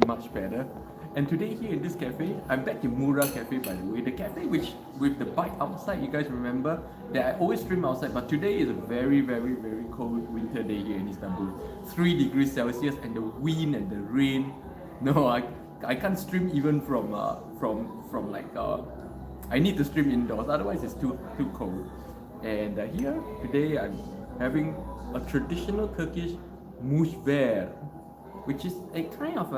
much better. And today here in this cafe, I'm back in Mura Cafe by the way. The cafe which with the bike outside, you guys remember that I always stream outside, but today is a very, very, very cold winter day here in Istanbul. 3 degrees Celsius and the wind and the rain. No, I can't stream even from I need to stream indoors, otherwise it's too cold. And here today I'm having a traditional Turkish mujver, which is a kind of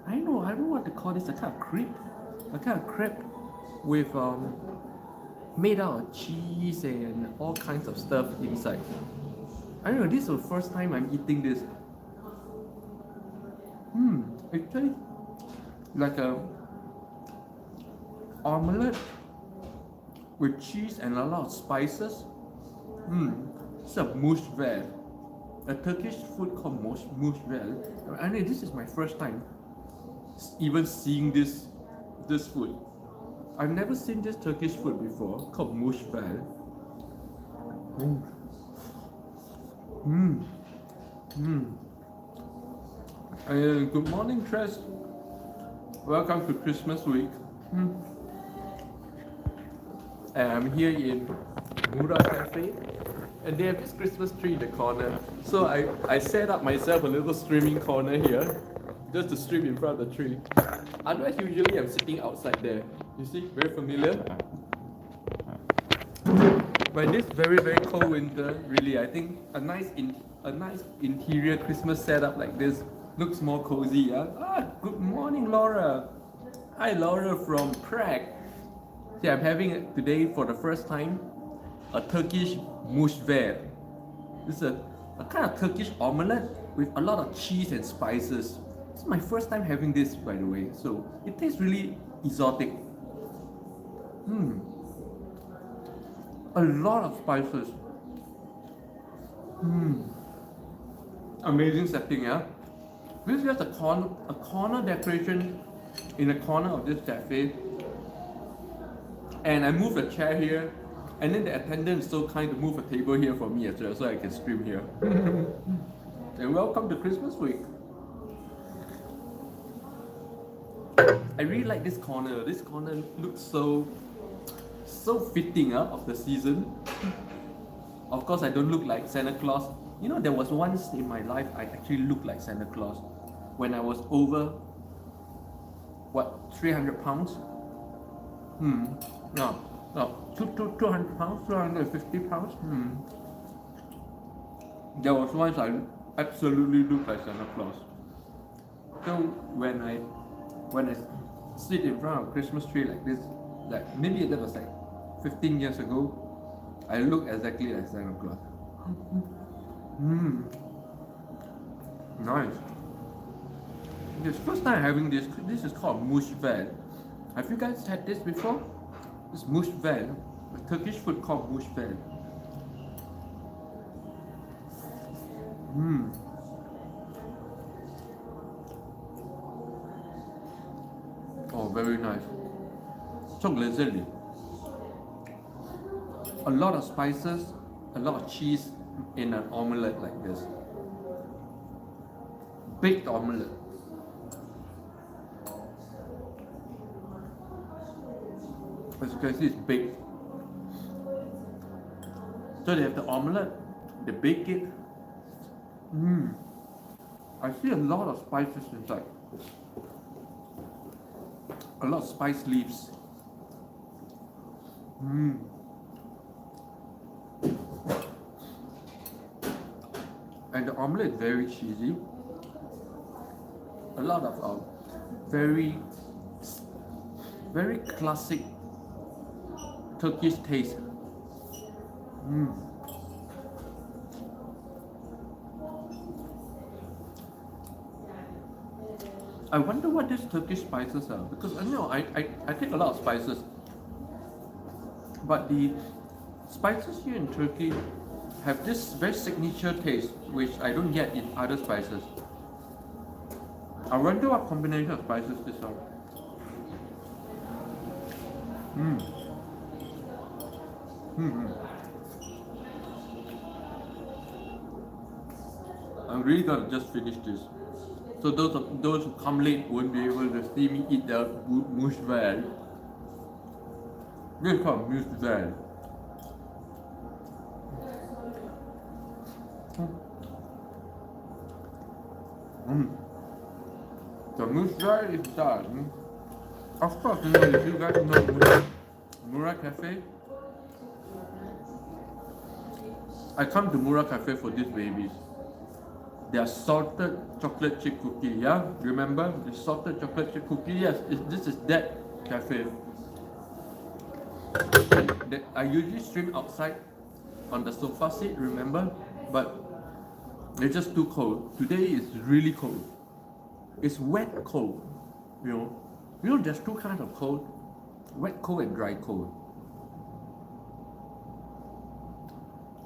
I don't know what to call this, a kind of crepe with made out of cheese and all kinds of stuff inside. I don't know, this is the first time I'm eating this. It tastes like a omelette with cheese and a lot of spices. It's a mujver, a Turkish food called mujver. I mean, this is my first time even seeing this food. I've never seen this Turkish food before called mujver. Good morning, Tress. Welcome to Christmas week. I'm here in Mura Cafe, and they have this Christmas tree in the corner. So I set up myself a little streaming corner here, just to stream in front of the tree. Otherwise, usually I'm sitting outside there. You see, very familiar. But this very, very cold winter, really, I think a nice interior Christmas setup like this looks more cozy. Good morning, Laura. Hi, Laura from Prague. Yeah, I'm having today for the first time a Turkish mujver. This is a kind of Turkish omelette with a lot of cheese and spices. This is my first time having this, by the way, so it tastes really exotic. A lot of spices. Amazing setting, yeah. This is just a corner decoration in the corner of this cafe. And I moved a chair here, and then the attendant is so kind to move a table here for me as well, so I can stream here. And welcome to Christmas week. I really like this corner. This corner looks so fitting of the season. Of course, I don't look like Santa Claus. You know, there was once in my life I actually looked like Santa Claus when I was over 300 pounds. No, 200 pounds, 250 pounds. There was once I absolutely looked like Santa Claus. So when I sit in front of a Christmas tree like this, like maybe that was like 15 years ago, I look exactly like Santa Claus. Nice. This first time having this. This is called mujver. Have you guys had this before? It's mujver, a Turkish food called mujver. Oh, very nice. Çok lezzetli. A lot of spices, a lot of cheese in an omelette like this. Baked omelette. As you can see, it's baked. So they have the omelette, they bake it. I see a lot of spices inside. A lot of spice leaves. And the omelette is very cheesy. A lot of very classic Turkish taste. I wonder what these Turkish spices are, because I know I take a lot of spices, but the spices here in Turkey have this very signature taste which I don't get in other spices. I wonder what combination of spices these are. I'm really gonna just finish this. So those who come late won't be able to see me eat the mushver. This is called mushver. The mushver is done. Of course, you know, if you guys know Mura Cafe, I come to Mura Cafe for these babies. They are salted chocolate chip cookie, yeah? Remember the salted chocolate chip cookie? Yes, this is that cafe. And I usually stream outside on the sofa seat, remember? But it's just too cold. Today is really cold. It's wet cold, you know. You know, there's two kinds of cold: wet cold and dry cold.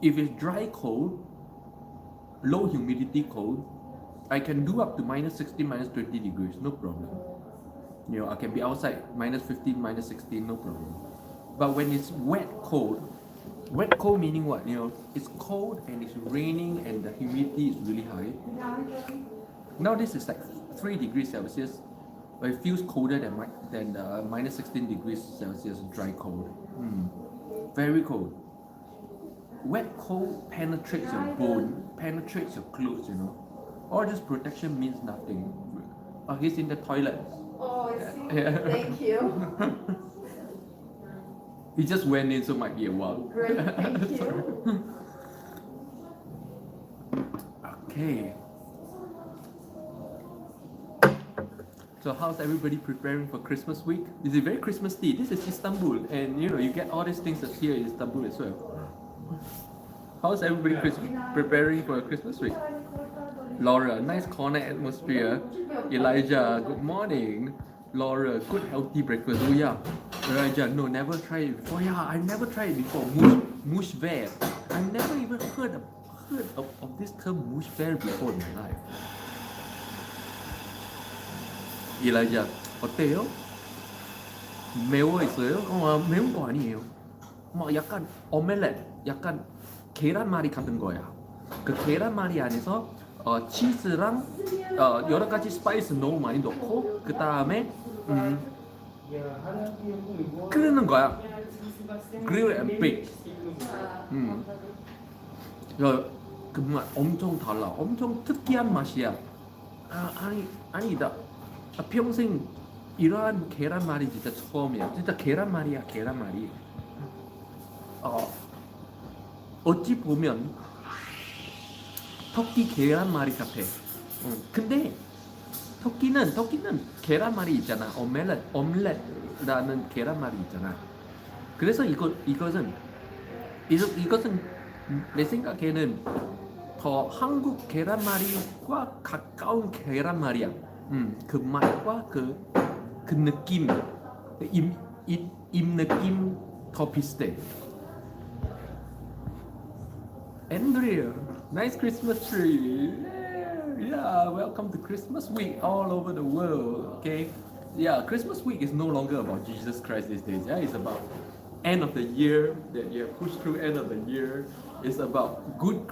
If it's dry cold, low humidity cold, I can do up to minus 16, minus 20 degrees, no problem. You know, I can be outside minus 15, minus 16, no problem. But when it's wet cold meaning what? You know, it's cold and it's raining and the humidity is really high. Now this is like 3 degrees Celsius, but it feels colder than minus 16 degrees Celsius dry cold. Very cold. Wet cold penetrates your bone, penetrates your clothes, you know. All this protection means nothing. Oh, he's in the toilet. Oh, I see. Yeah. Thank you. He just went in, so might be a while. Great, thank you. Okay. So how's everybody preparing for Christmas week? Is it very Christmassy? This is Istanbul, and you know you get all these things that's here in Istanbul as well. How's everybody preparing for Christmas week? Laura, nice corner atmosphere. Elijah, good morning. Laura, good healthy breakfast. Oh yeah. Elijah, no, never tried it before. Yeah, I never tried it before. Mushver. I never even heard of this term mushver before in my life. Elijah, 어때요? 매워 있어요? 매운 거 아니에요. 뭐 약간 오믈렛, 약간 계란말이 같은 거야. 그 계란말이 안에서 치즈랑 여러 가지 스파이스 너무 많이 넣고 그 다음에 끓이는 거야. Grill and bake. 그 맛 엄청 달라. 엄청 특이한 맛이야. 아니다. 평생 이러한 계란말이 진짜 처음이야. 진짜 계란말이야, 계란말이. 어찌 보면 터키 계란말이 같아. 근데 터키는 계란말이 있잖아. 오믈렛라는 계란말이 있잖아. 그래서 이것은 내 생각에는 더 한국 계란말이와 가까운 계란말이야. 그 맛과 그 느낌, 입 느낌 더 비슷해. Andrea, nice Christmas tree. Yeah, welcome to Christmas week all over the world. Okay, yeah, Christmas week is no longer about Jesus Christ these days. Yeah, it's about end of the year that you have pushed through end of the year. It's about good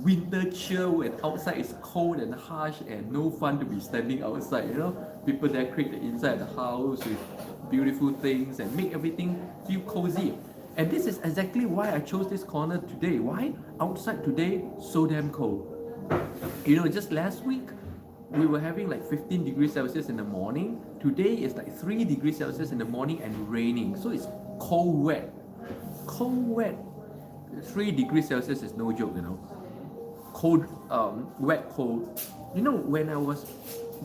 winter cheer when outside is cold and harsh and no fun to be standing outside. You know, people decorate the inside of the house with beautiful things and make everything feel cozy. And this is exactly why I chose this corner today. Why? Outside today, so damn cold. You know, just last week, we were having like 15 degrees Celsius in the morning. Today is like 3 degrees Celsius in the morning and raining. So it's cold, wet. Cold, wet. 3 degrees Celsius is no joke, you know. Cold, wet, cold. You know, when I was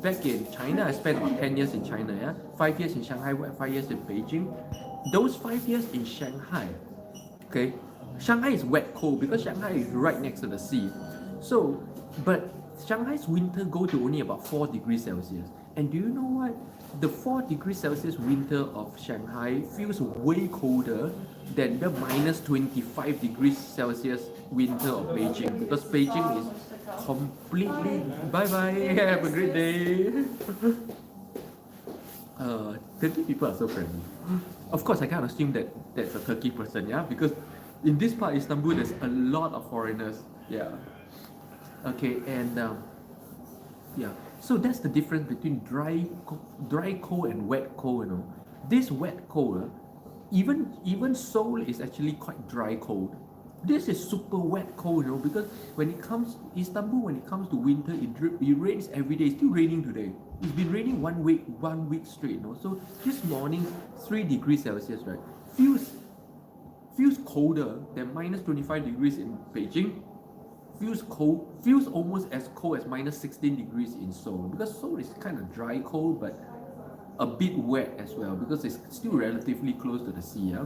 back in China, I spent about 10 years in China, yeah? 5 years in Shanghai, 5 years in Beijing. Those 5 years in Shanghai, okay, Shanghai is wet cold because Shanghai is right next to the sea. So, but Shanghai's winter go to only about 4 degrees Celsius. And do you know what? The 4 degrees Celsius winter of Shanghai feels way colder than the minus 25 degrees Celsius winter of Beijing, because Beijing is completely, bye-bye, have a great day. Turkey people are so friendly. Of course, I can't assume that that's a Turkey person, yeah? Because in this part of Istanbul, there's a lot of foreigners, yeah. Okay, and Yeah. So that's the difference between dry cold and wet cold. You know, this wet cold, even Seoul is actually quite dry cold. This is super wet cold, you know, because when it comes Istanbul, when it comes to winter, it rains every day. It's still raining today. It's been raining 1 week straight, you know. So this morning, 3 degrees Celsius, right? Feels colder than minus 25 degrees in Beijing. Feels cold, feels almost as cold as minus 16 degrees in Seoul, because Seoul is kind of dry cold but a bit wet as well, because it's still relatively close to the sea. Yeah?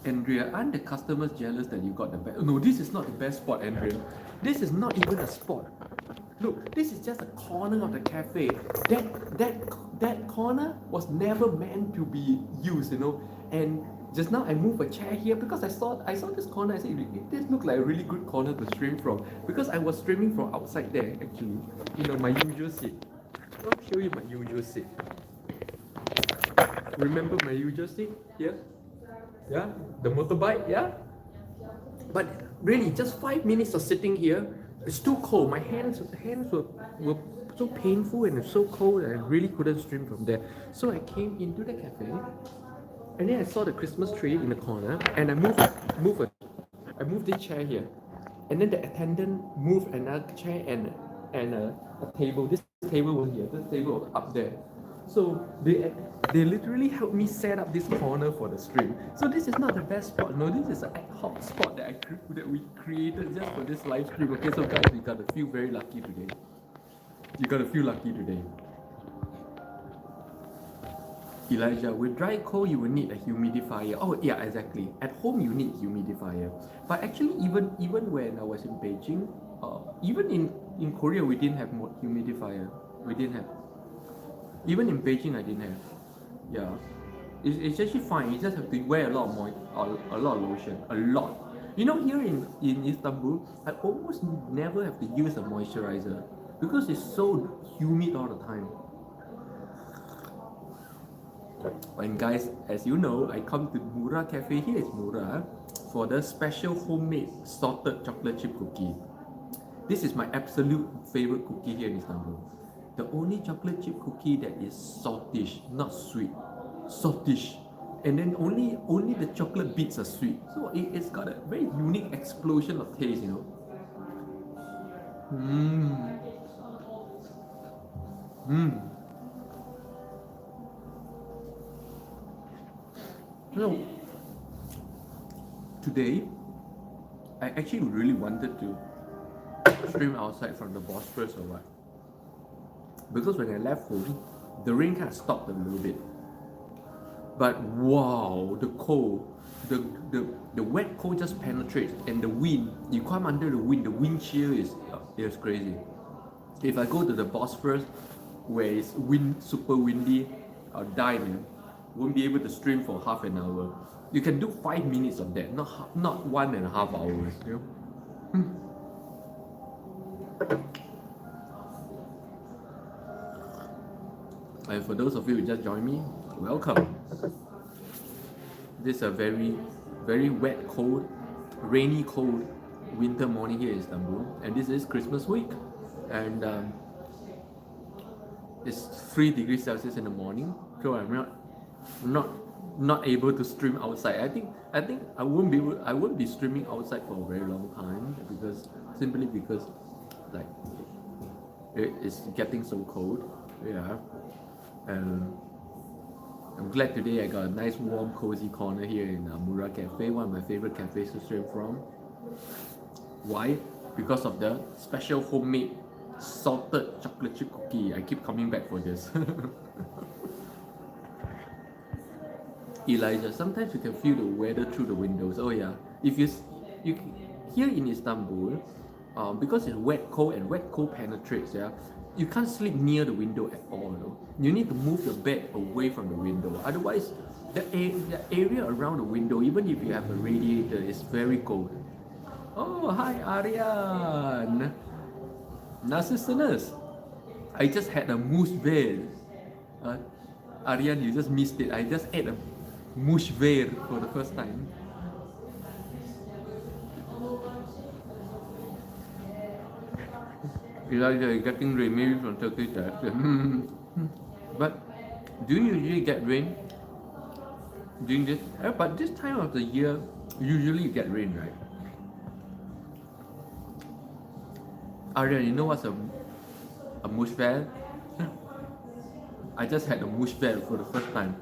Andrea, aren't the customers jealous that you got the best? No, this is not the best spot, Andrea. This is not even a spot. Look, this is just a corner of the cafe. That corner was never meant to be used, you know. And just now I moved a chair here because I saw this corner. I said, this looks like a really good corner to stream from, because I was streaming from outside there actually. You know, my usual seat. I'll show you my usual seat. Remember my usual seat? Yeah? Yeah? The motorbike, yeah? But really, just 5 minutes of sitting here, it's too cold. My hands were so painful and so cold that I really couldn't stream from there. So I came into the cafe, and then I saw the Christmas tree in the corner, and I moved this chair here, and then the attendant moved another chair and a table. This table was here. This table was up there. So they literally helped me set up this corner for the stream. So this is not the best spot. No, this is an ad hoc spot that we created just for this live stream. Okay, so guys, we gotta feel very lucky today. You gotta feel lucky today. Elijah, with dry cold you will need a humidifier. Oh yeah, exactly. At home you need humidifier. But actually, even when I was in Beijing, even in Korea we didn't have humidifier. We didn't have. Even in Beijing I didn't have. Yeah, it's actually fine. You just have to wear a lot of lotion, a lot. You know, here in Istanbul, I almost never have to use a moisturizer because it's so humid all the time. And guys, as you know, I come to Mura Cafe. Here is Mura for the special homemade salted chocolate chip cookie. This is my absolute favorite cookie here in Istanbul. The only chocolate chip cookie that is saltish, not sweet. Saltish. And then only the chocolate bits are sweet. So it's got a very unique explosion of taste, you know. You know, today, I actually really wanted to stream outside from the Bosphorus or what. Because when I left home, the rain kind of stopped a little bit. But wow, the cold, the wet cold just penetrates, and the wind, you come under the wind chill is crazy. If I go to the Bosphorus, where it's super windy, I'll die, man. Won't be able to stream for half an hour. You can do 5 minutes of that, not 1.5 hours, you know? And for those of you who just joined me, welcome. This is a very, very wet, cold, rainy, cold winter morning here in Istanbul, and this is Christmas week, and it's 3 degrees Celsius in the morning, so I'm not able to stream outside. I think I won't be streaming outside for a very long time simply because like it's getting so cold. Yeah. And I'm glad today I got a nice warm cozy corner here in Mura Cafe, one of my favorite cafes to stream from. Why? Because of the special homemade salted chocolate chip cookie. I keep coming back for this. Elijah, sometimes you can feel the weather through the windows. Oh yeah, if you here in Istanbul, because it's wet cold and wet cold penetrates, yeah, you can't sleep near the window at all. You know? You need to move your bed away from the window. Otherwise, the area around the window, even if you have a radiator, is very cold. Oh, hi Aryan. Narcissus. I just had a moose veal. Aryan, you just missed it. I just ate a moose veal for the first time. Elijah, you're getting rain, maybe from Turkish accent. But do you usually get rain during this? But this time of the year, usually you get rain, right? Arya, you know what's a mush fair? I just had a mush fair for the first time.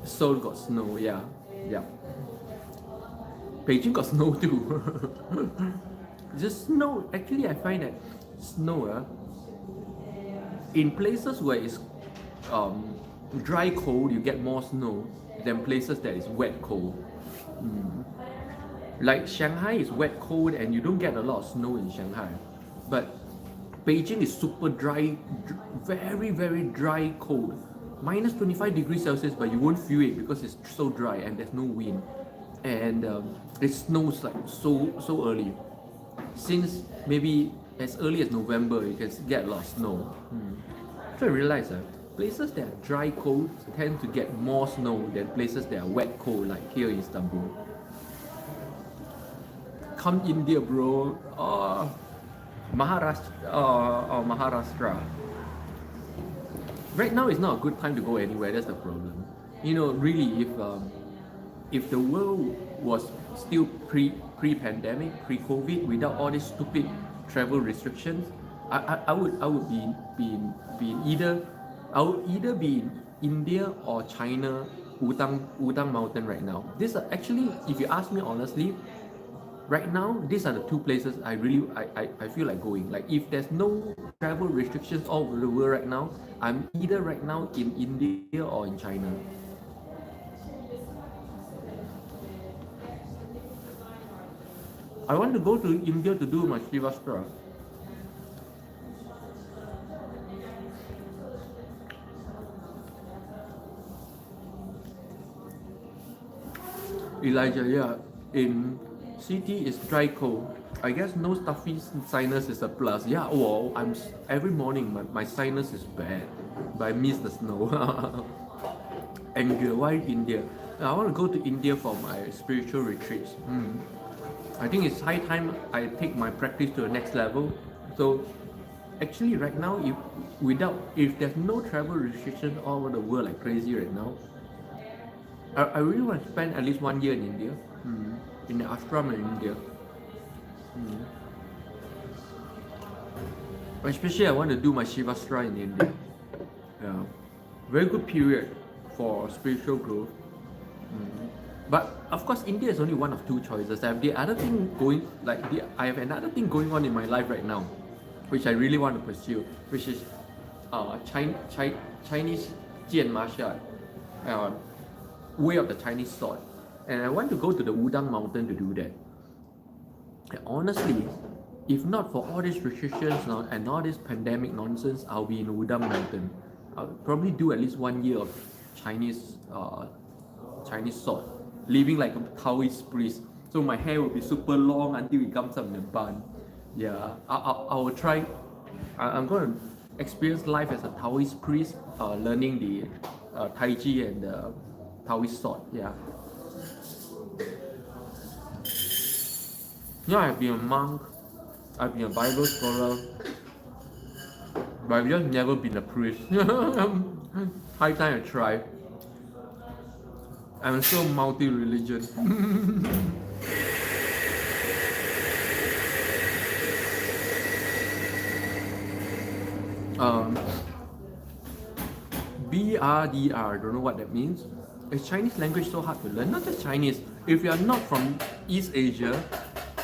Seoul got snow, yeah. Beijing got snow too. Just snow. Actually, I find that snow in places where it's dry cold, you get more snow than places that is wet cold. Like Shanghai is wet cold and you don't get a lot of snow in Shanghai, but Beijing is super dry, very very dry cold. Minus 25 degrees Celsius, but you won't feel it because it's so dry and there's no wind, and it snows like so early. Since maybe as early as November, you can get a lot of snow. So I realized places that are dry cold tend to get more snow than places that are wet cold, like here in Istanbul. Come India, bro. Maharashtra. Right now is not a good time to go anywhere. That's the problem. You know, really, if the world was still pre-pandemic, pre-COVID, without all these stupid travel restrictions, I would be either be in India or China, Wudang Mountain right now. These are actually, if you ask me honestly, right now these are the two places I feel like going. Like if there's no travel restrictions all over the world right now, I'm either right now in India or in China. I want to go to India to do my Shivastra. Elijah, yeah, in city is dry cold. I guess no stuffy sinus is a plus. Yeah, well, every morning my sinus is bad, but I miss the snow. And why India? I want to go to India for my spiritual retreats. I think it's high time I take my practice to the next level. So actually right now, if there's no travel restrictions all over the world like crazy right now, I really want to spend at least 1 year in India, in the ashram in India. Especially I want to do my Shivastra in India. Yeah, very good period for spiritual growth. But of course, India is only one of two choices. I have the other thing going, I have another thing going on in my life right now, which I really want to pursue, which is Chinese Jian martial art, way of the Chinese sword, and I want to go to the Wudang Mountain to do that. And honestly, if not for all these restrictions now and all this pandemic nonsense, I'll be in Wudang Mountain. I'll probably do at least 1 year of Chinese sword, living like a Taoist priest. So my hair will be super long until it comes up in a bun. Yeah, I will try. I'm going to experience life as a Taoist priest, learning the Tai Chi and the Taoist sword. Yeah. Yeah, I've been a monk, I've been a Bible scholar, but I've just never been a priest. High time I try. I'm so multi-religion. BRDR, don't know what that means. Is Chinese language so hard to learn? Not just Chinese. If you are not from East Asia,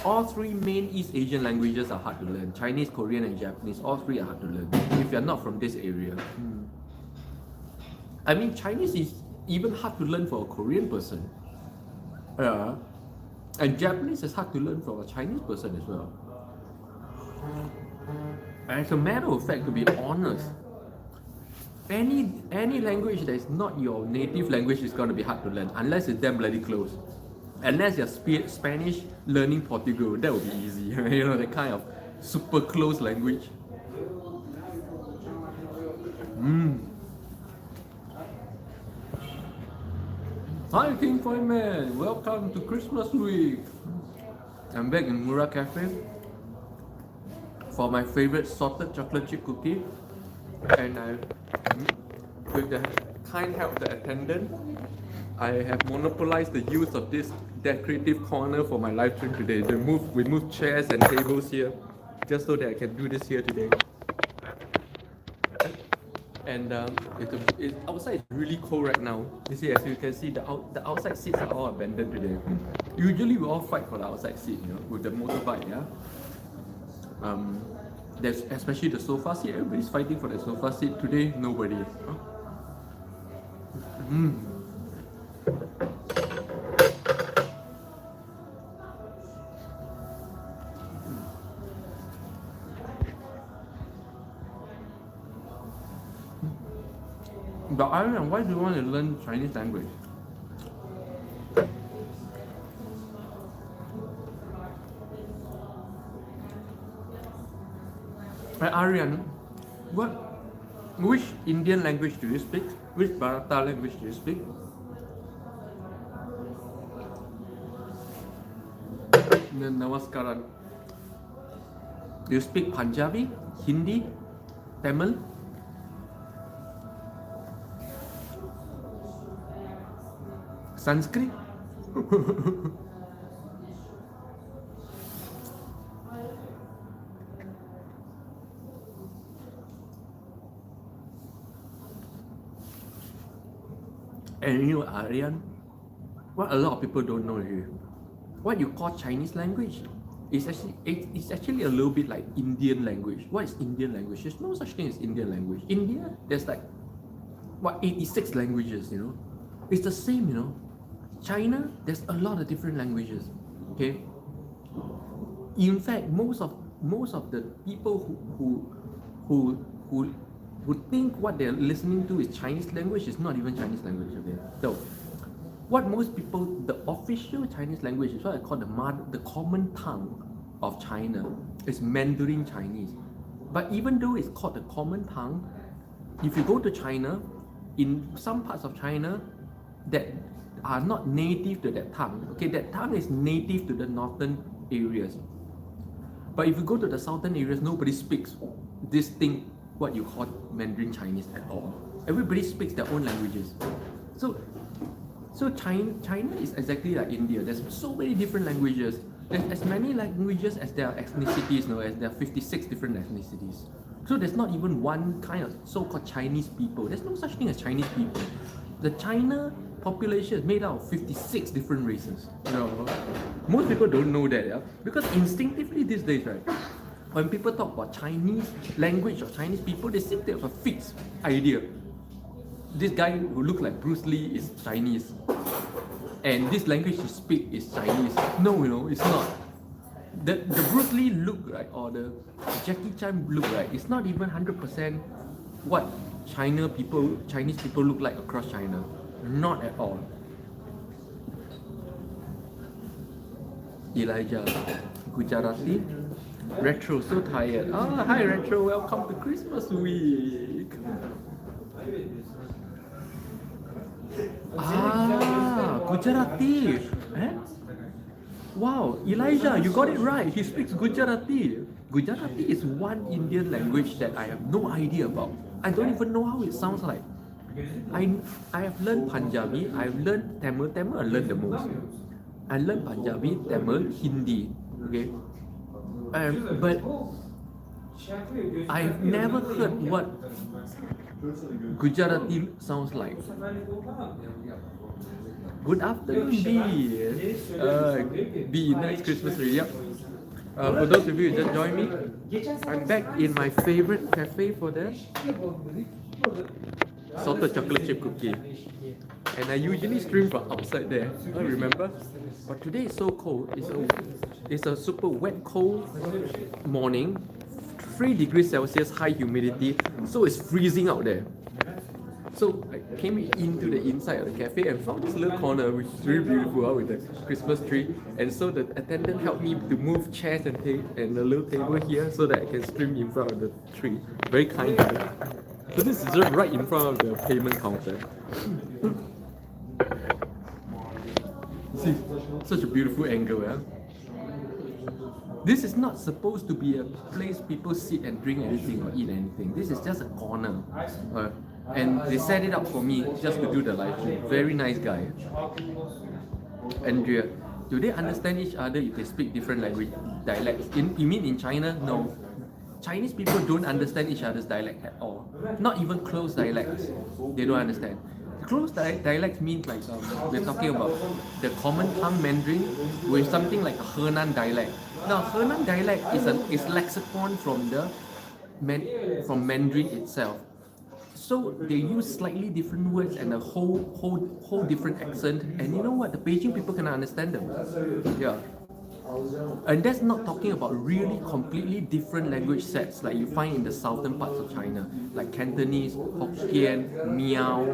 all three main East Asian languages are hard to learn. Chinese, Korean and Japanese, all three are hard to learn if you are not from this area. I mean, Chinese is even hard to learn for a Korean person. And Japanese is hard to learn for a Chinese person as well. And as a matter of fact, to be honest, any language that is not your native language is going to be hard to learn unless it's damn bloody close. Unless you're Spanish learning Portugal, that would be easy. You know, that kind of super close language. Hi King Foyman, welcome to Christmas week. I'm back in Mura Cafe for my favorite salted chocolate chip cookie, and with the kind help of the attendant, I have monopolized the use of this decorative corner for my live stream today. We moved chairs and tables here, just so that I can do this here today. And outside is really cold right now. You see, as you can see, the outside seats are all abandoned today. Usually we all fight for the outside seat, with the motorbike, yeah. There's especially the sofa seat. Everybody's fighting for the sofa seat today. Nobody. But Aryan, why do you want to learn Chinese language? Aryan, which Indian language do you speak? Which Bharata language do you speak? Namaskaran. Do you speak Punjabi, Hindi, Tamil? Sanskrit? And you know, Aryan, what a lot of people don't know here, what you call Chinese language is actually a little bit like Indian language. What is Indian language? There's no such thing as Indian language. India, there's like 86 languages, It's the same, China, there's a lot of different languages. Okay. In fact, most of the people who think what they're listening to is Chinese language is not even Chinese language. Okay. So, what most people, the official Chinese language is what I call the common tongue of China is Mandarin Chinese. But even though it's called the common tongue, if you go to China, in some parts of China that are not native to that tongue, okay, that tongue is native to the northern areas. But if you go to the southern areas, nobody speaks this thing, what you call Mandarin Chinese at all. Everybody speaks their own languages. So China is exactly like India. There's so many different languages. There's as many languages as there are ethnicities, as there are 56 different ethnicities. So there's not even one kind of so-called Chinese people. There's no such thing as Chinese people. The China population is made out of 56 different races. Most people don't know that, yeah? Because instinctively these days, right, when people talk about Chinese language or Chinese people, they simply have a fixed idea. This guy who looks like Bruce Lee is Chinese, and this language he speaks is Chinese. No, it's not. The Bruce Lee look, right, or the Jackie Chan look, right, it's not even 100% what Chinese people look like across China. Not at all. Elijah, Gujarati, Retro, so tired. Hi Retro, welcome to Christmas week. Gujarati. Wow, Elijah, you got it right. He speaks Gujarati. Gujarati is one Indian language that I have no idea about. I don't even know how it sounds like. I have learned Punjabi, I've learned Tamil. I learned the most. I learned Punjabi, Tamil, Hindi. Okay? But I've never heard what Gujarati sounds like. Good afternoon, B. B, nice Christmas tree. Yep. For those of you who just joined me, I'm back in my favorite cafe for that salted chocolate chip cookie. And I usually stream from outside there. I remember. But today is so cold. It's a super wet, cold morning. 3 degrees Celsius, high humidity. So it's freezing out there. So I came into the inside of the cafe and found this little corner which is really beautiful with the Christmas tree. And so the attendant helped me to move chairs and a little table here so that I can stream in front of the tree. Very kind of it. So this is just right in front of the payment counter. Such a beautiful angle, yeah. This is not supposed to be a place people sit and drink anything or eat anything. This is just a corner. And they set it up for me just to do the live stream. Very nice guy. Andrea, do they understand each other if they speak different language dialects? You mean in China? No. Chinese people don't understand each other's dialect at all. Not even close dialects. They don't understand. Close dialects means like we're talking about the common tongue Mandarin with something like a Henan dialect. Now Henan dialect is lexicon from from Mandarin itself. So they use slightly different words and a whole different accent. And you know what? The Beijing people cannot understand them. Yeah. And that's not talking about really completely different language sets like you find in the southern parts of China, like Cantonese, Hokkien, Miao,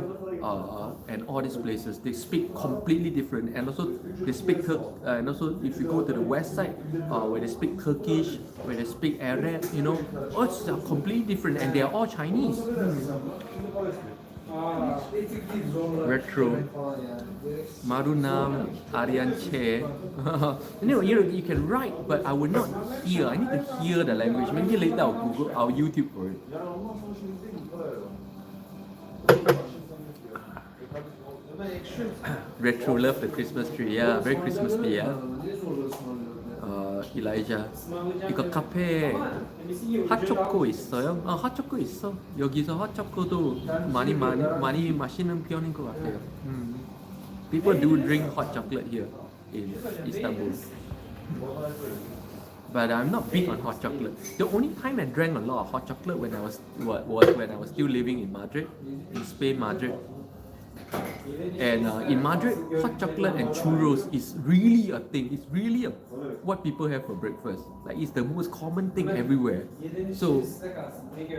and all these places. They speak completely different, and also they speak and also if you go to the west side, where they speak Turkish, where they speak Arab, you know, it's completely different, and they are all Chinese. Retro Marunam Aryan Che. You can write, but I will not hear. I need to hear the language. Maybe later I'll YouTube for it. Retro love the Christmas tree. Yeah, very Christmassy. Yeah. Elijah, 이거 카페에 핫초코 있어요? 핫초코 있어. 여기서 핫초코도 많이 마시는 편인 것 같아요. People do drink hot chocolate here in Istanbul, but I'm not big on hot chocolate. The only time I drank a lot of hot chocolate when I was when I was still living in Madrid, in Spain, Madrid. And in Madrid, hot chocolate and churros is really a thing. It's really what people have for breakfast. Like it's the most common thing everywhere. So,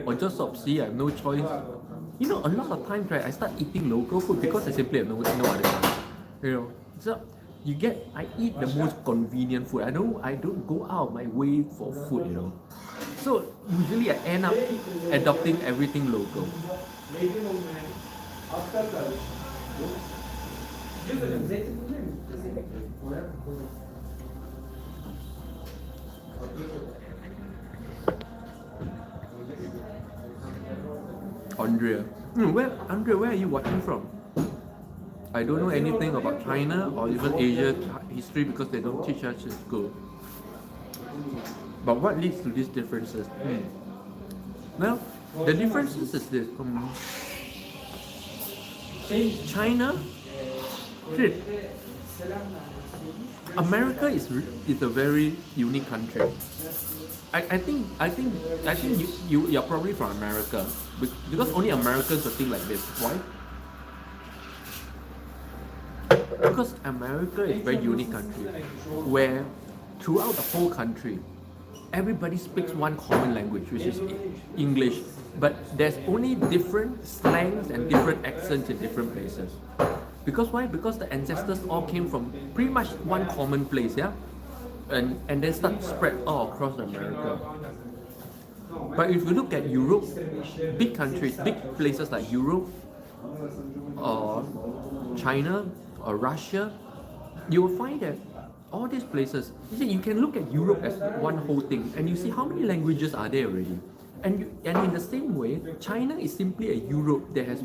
on just see, I have no choice. You know, a lot of times, right, I start eating local food because I simply have no other choice. You know, so I eat the most convenient food. I don't go out of my way for food. You know, so usually I end up adopting everything local. Andrea, where are you watching from? I don't know anything about China or even Asia history because they don't teach us in school. But what leads to these differences? Well, the differences is this. China, America is a very unique country. I think you're probably from America because only Americans will think like this. Why? Because America is a very unique country where throughout the whole country everybody speaks one common language, which is English. But there's only different slangs and different accents in different places. Because why? Because the ancestors all came from pretty much one common place, yeah? And then start spread all across America. But if you look at Europe, big countries, big places like Europe or China or Russia, you will find that all these places, you can look at Europe as one whole thing and you see how many languages are there already. And in the same way, China is simply a Europe that has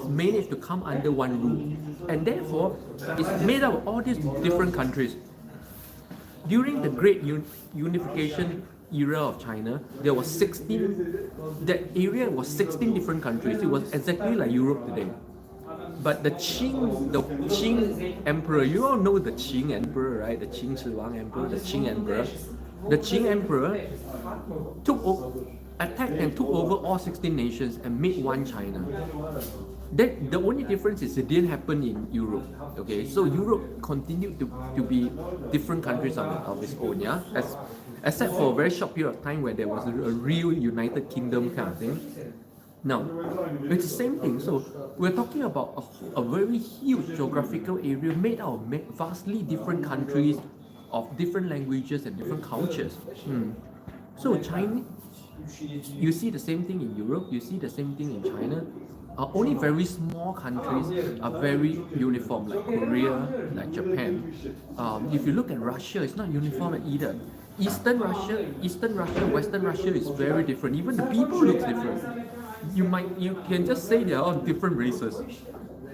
managed to come under one roof, and therefore it's made up of all these different countries. During the Great Unification era of China, there was 16. That area was 16 different countries. It was exactly like Europe today. But the Qing Emperor, you all know the Qing Emperor, right? The Qing Shi Huang Emperor, the Qing Emperor. The Qing Emperor attacked and took over all 16 nations and made one China. The only difference is it didn't happen in Europe. Okay, so Europe continued to be different countries of its own, yeah? Except for a very short period of time where there was a real United Kingdom kind of thing. Now, it's the same thing. So we're talking about a very huge geographical area made out of vastly different countries of different languages and different cultures. So China, you see the same thing in Europe, you see the same thing in China. Only very small countries are very uniform, like Korea, like Japan. If you look at Russia, it's not uniform either. Eastern Russia, Western Russia is very different. Even the people look different. You can just say they are all different races.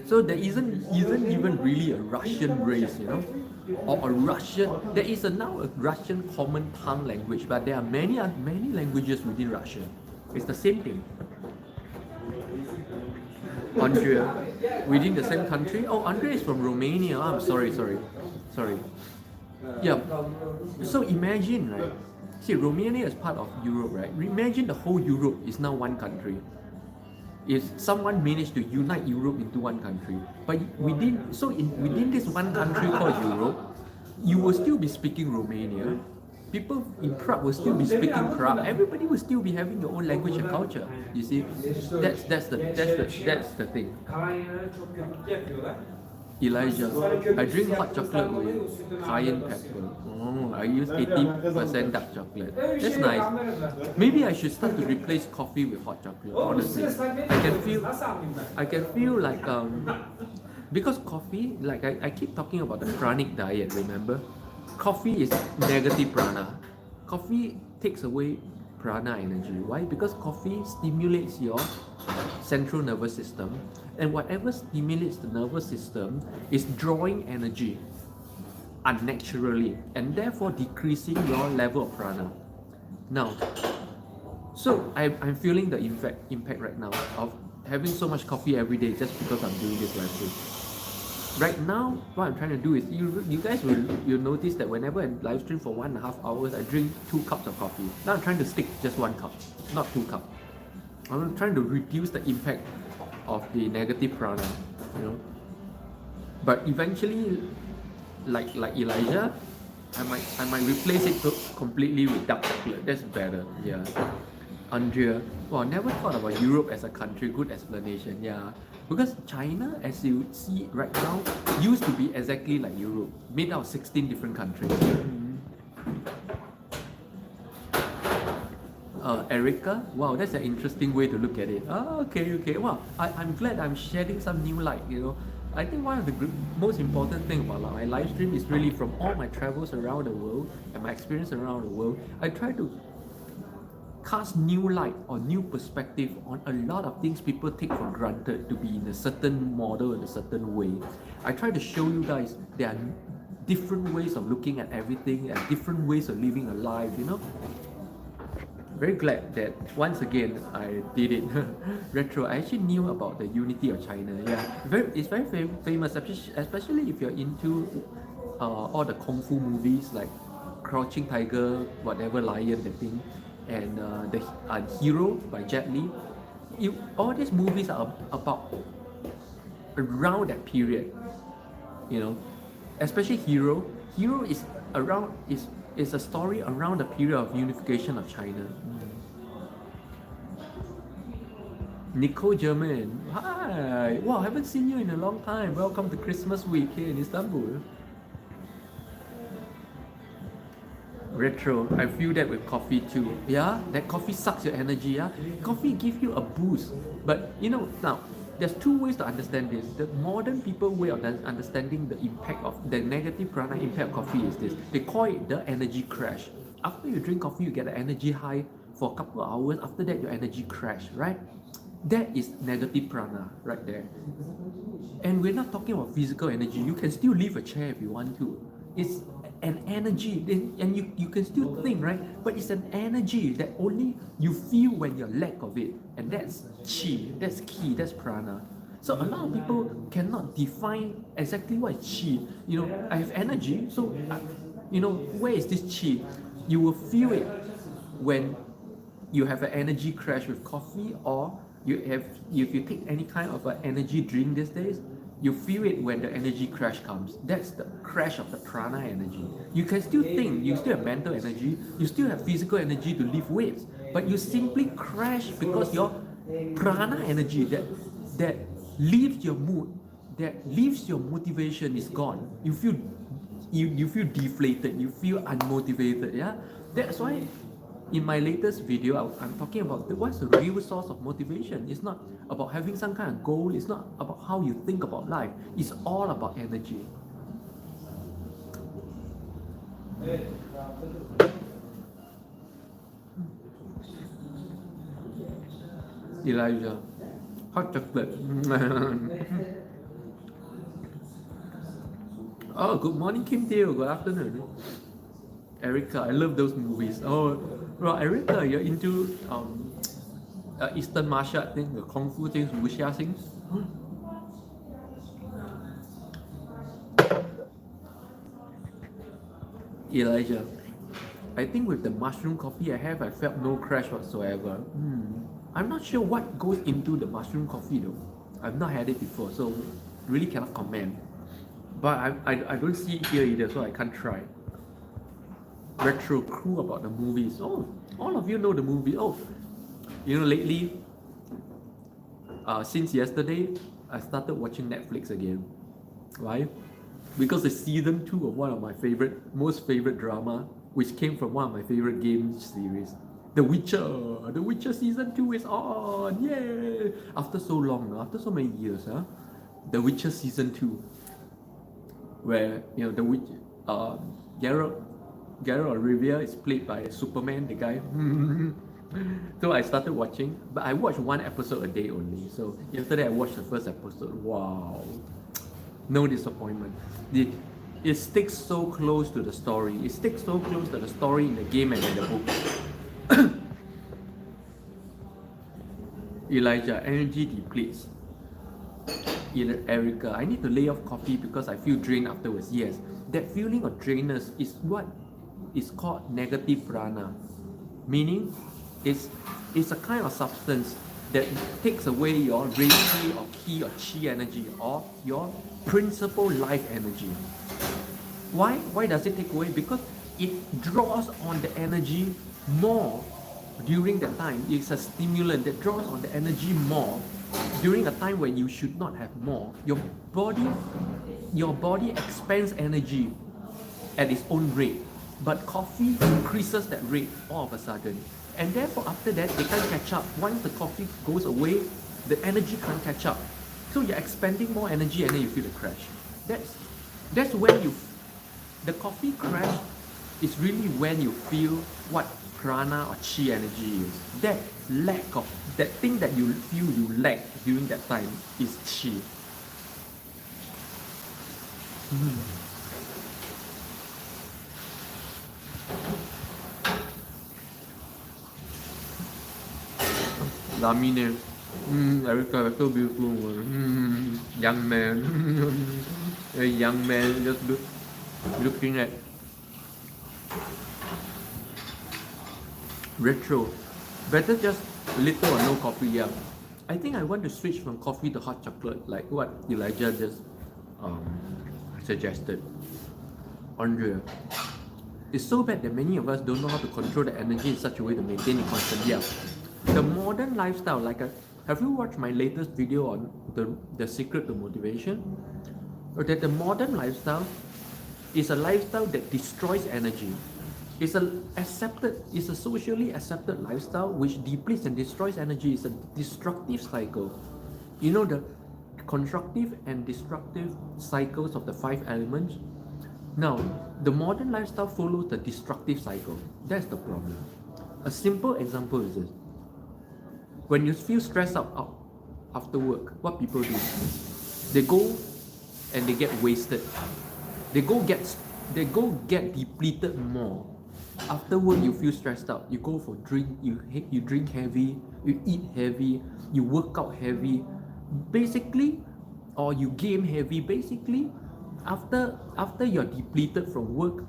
So there isn't even really a Russian race, or a Russian. There is now a Russian common tongue language, but there are many languages within Russia. It's the same thing. Andrea, within the same country. Oh, Andrea is from Romania. I'm sorry. Yeah. So imagine, right? See, Romania is part of Europe, right? Imagine the whole Europe is now one country. If someone managed to unite Europe into one country, but within this one country called Europe, you will still be speaking Romania. People in Prague will still be speaking Prague. Everybody will still be having their own language and culture. You see, that's the thing. Elijah, I drink hot chocolate with cayenne pepper. Oh, I use 80% dark chocolate. That's nice. Maybe I should start to replace coffee with hot chocolate. Honestly, I can feel like because coffee, like I keep talking about the pranic diet. Remember, coffee is negative prana. Coffee takes away prana energy. Why? Because coffee stimulates your central nervous system, and whatever stimulates the nervous system is drawing energy unnaturally, and therefore decreasing your level of prana. Now, so I'm feeling the impact right now of having so much coffee every day just because I'm doing this live stream. Right now, what I'm trying to do is, you guys you'll notice that whenever I live stream for 1.5 hours, I drink 2 cups of coffee. Now I'm trying to stick just 1 cup, not 2 cups. I'm trying to reduce the impact of the negative prana, But eventually, like Elijah, I might replace it completely with dark chocolate. That's better. Yeah. Andrea, well, I never thought about Europe as a country. Good explanation. Yeah. Because China, as you see right now, used to be exactly like Europe, made out of 16 different countries. Erica, wow, that's an interesting way to look at it. Okay. Wow, I'm glad I'm shedding some new light, I think one of the most important thing about my live stream is really from all my travels around the world and my experience around the world, I try to cast new light or new perspective on a lot of things people take for granted to be in a certain model, in a certain way. I try to show you guys there are different ways of looking at everything and different ways of living a life, Very glad that once again I did it. Retro, I actually knew about the unity of China. Yeah, it's very famous, especially if you're into all the kung fu movies like Crouching Tiger, whatever lion, the thing, and the Hero by Jet Li. All these movies are about around that period, Especially Hero. Hero is around is a story around the period of unification of China. Nicole German, hi! Wow, I haven't seen you in a long time. Welcome to Christmas week here in Istanbul. Retro, I feel that with coffee too. Yeah, that coffee sucks your energy. Yeah, coffee gives you a boost. But now there's 2 ways to understand this. The modern people way of understanding the impact of the negative prana impact of coffee is this. They call it the energy crash. After you drink coffee, you get an energy high for a couple of hours. After that, your energy crash, right? That is negative prana right there. And we're not talking about physical energy. You can still leave a chair if you want to. It's an energy, and you can still think, right? But it's an energy that only you feel when you're lack of it, and that's chi, that's ki, that's prana. So a lot of people cannot define exactly what is chi. I have energy, so where is this chi? You will feel it when you have an energy crash with coffee, or if you take any kind of an energy drink these days. You feel it when the energy crash comes. That's the crash of the prana energy. You can still think, you still have mental energy, you still have physical energy to lift weights, but you simply crash because your prana energy that leaves your mood, that leaves your motivation is gone. You feel deflated, you feel unmotivated. Yeah, that's why in my latest video, I'm talking about what's the real source of motivation. It's not about having some kind of goal. It's not about how you think about life. It's all about energy. Elijah, hot chocolate. Oh, good morning, Kim Teo. Good afternoon, Erica. I love those movies. Oh, well, Erica, you're into Eastern martial art thing, the kung fu things, wuxia things. Elijah, I think with the mushroom coffee I have, I felt no crash whatsoever. I'm not sure what goes into the mushroom coffee though. I've not had it before, so really cannot comment. But I don't see it here either, so I can't try. Retro crew about the movies. Oh, all of you know the movie. Oh, you know, lately, since yesterday, I started watching Netflix again. Why? Because it's season 2 of one of my most favorite drama, which came from one of my favorite game series, The Witcher. The Witcher season 2 is on! Yay! After so long, after so many years, The Witcher season 2, where the Witcher, Geralt of Rivia is played by Superman, the guy. So I started watching, but I watched one episode a day only. So yesterday I watched the first episode. Wow, no disappointment. It sticks so close to the story. It sticks so close to the story in the game and in the book. Elijah, energy depletes. Erica, I need to lay off coffee because I feel drained afterwards. Yes, that feeling of drainers is what is called negative prana, meaning it's a kind of substance that takes away your reiki or ki or chi energy or your principal life energy. Why does it take away? Because it draws on the energy more during the time. It's a stimulant that draws on the energy more during a time when you should not have more. Your body expends energy at its own rate, but coffee increases that rate all of a sudden, and therefore after that they can't catch up. Once the coffee goes away, the energy can't catch up, so you're expending more energy and then you feel the crash. That's when the coffee crash is really when you feel what prana or chi energy is. That lack of that thing that you feel you lack during that time is chi. Lamine, Erica, so beautiful. Young man, a young man just looking at retro. Better just little or no coffee. Yeah, I think I want to switch from coffee to hot chocolate, like what Elijah just suggested. Andrea, it's so bad that many of us don't know how to control the energy in such a way to maintain it constantly. Yeah. The modern lifestyle, have you watched my latest video on the secret to motivation? Or that the modern lifestyle is a lifestyle that destroys energy. It's a socially accepted lifestyle which depletes and destroys energy. It's a destructive cycle. You know the constructive and destructive cycles of the 5 elements? Now, the modern lifestyle follows the destructive cycle. That's the problem. A simple example is this. When you feel stressed out after work, what people do? They go and they get wasted. They go get depleted more. After work, you feel stressed out. You go for drink. You drink heavy. You eat heavy. You work out heavy. Basically, or you game heavy. Basically, after you're depleted from work,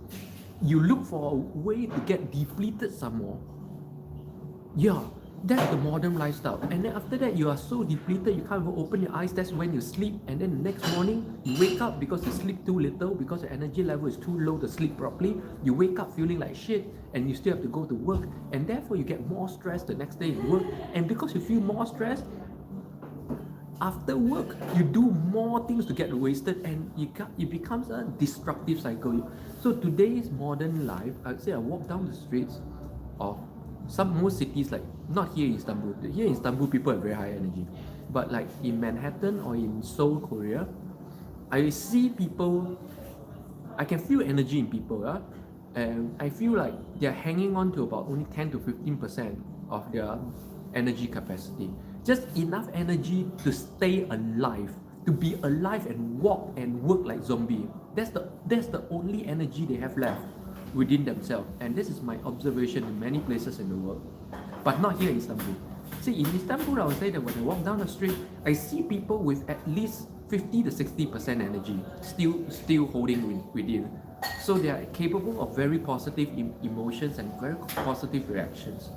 you look for a way to get depleted some more. Yeah. That's the modern lifestyle. And then after that, you are so depleted, you can't even open your eyes. That's when you sleep. And then the next morning, you wake up because you sleep too little, because the energy level is too low to sleep properly. You wake up feeling like shit, and you still have to go to work. And therefore, you get more stress the next day in work. And because you feel more stress, after work, you do more things to get wasted, and it becomes a destructive cycle. So today's modern life, I'd say I walk down the streets of most cities, like not here in Istanbul. Here in Istanbul, people have very high energy, but like in Manhattan or in Seoul, Korea, I see people. I can feel energy in people, and I feel like they're hanging on to about only 10 to 15% of their energy capacity. Just enough energy to stay alive, to be alive and walk and work like zombie. That's the only energy they have left within themselves. And this is my observation in many places in the world, but not here in Istanbul. See, in Istanbul, I would say that when I walk down the street, I see people with at least 50 to 60% energy still holding within. So they are capable of very positive emotions and very positive reactions.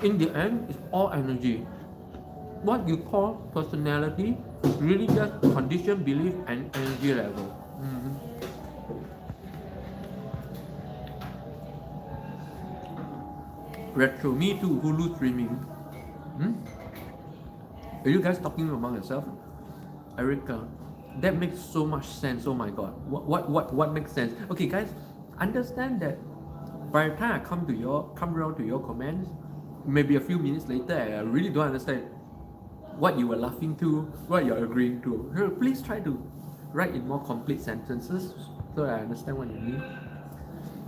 In the end, it's all energy. What you call personality is really just condition, belief, and energy level. Retro, me too, Hulu streaming. Are you guys talking among yourself? Erica, that makes so much sense. Oh my god. What makes sense? Okay guys, understand that by the time I come around to your comments, maybe a few minutes later, I really don't understand what you were laughing to, what you're agreeing to. Please try to write in more complete sentences so I understand what you mean.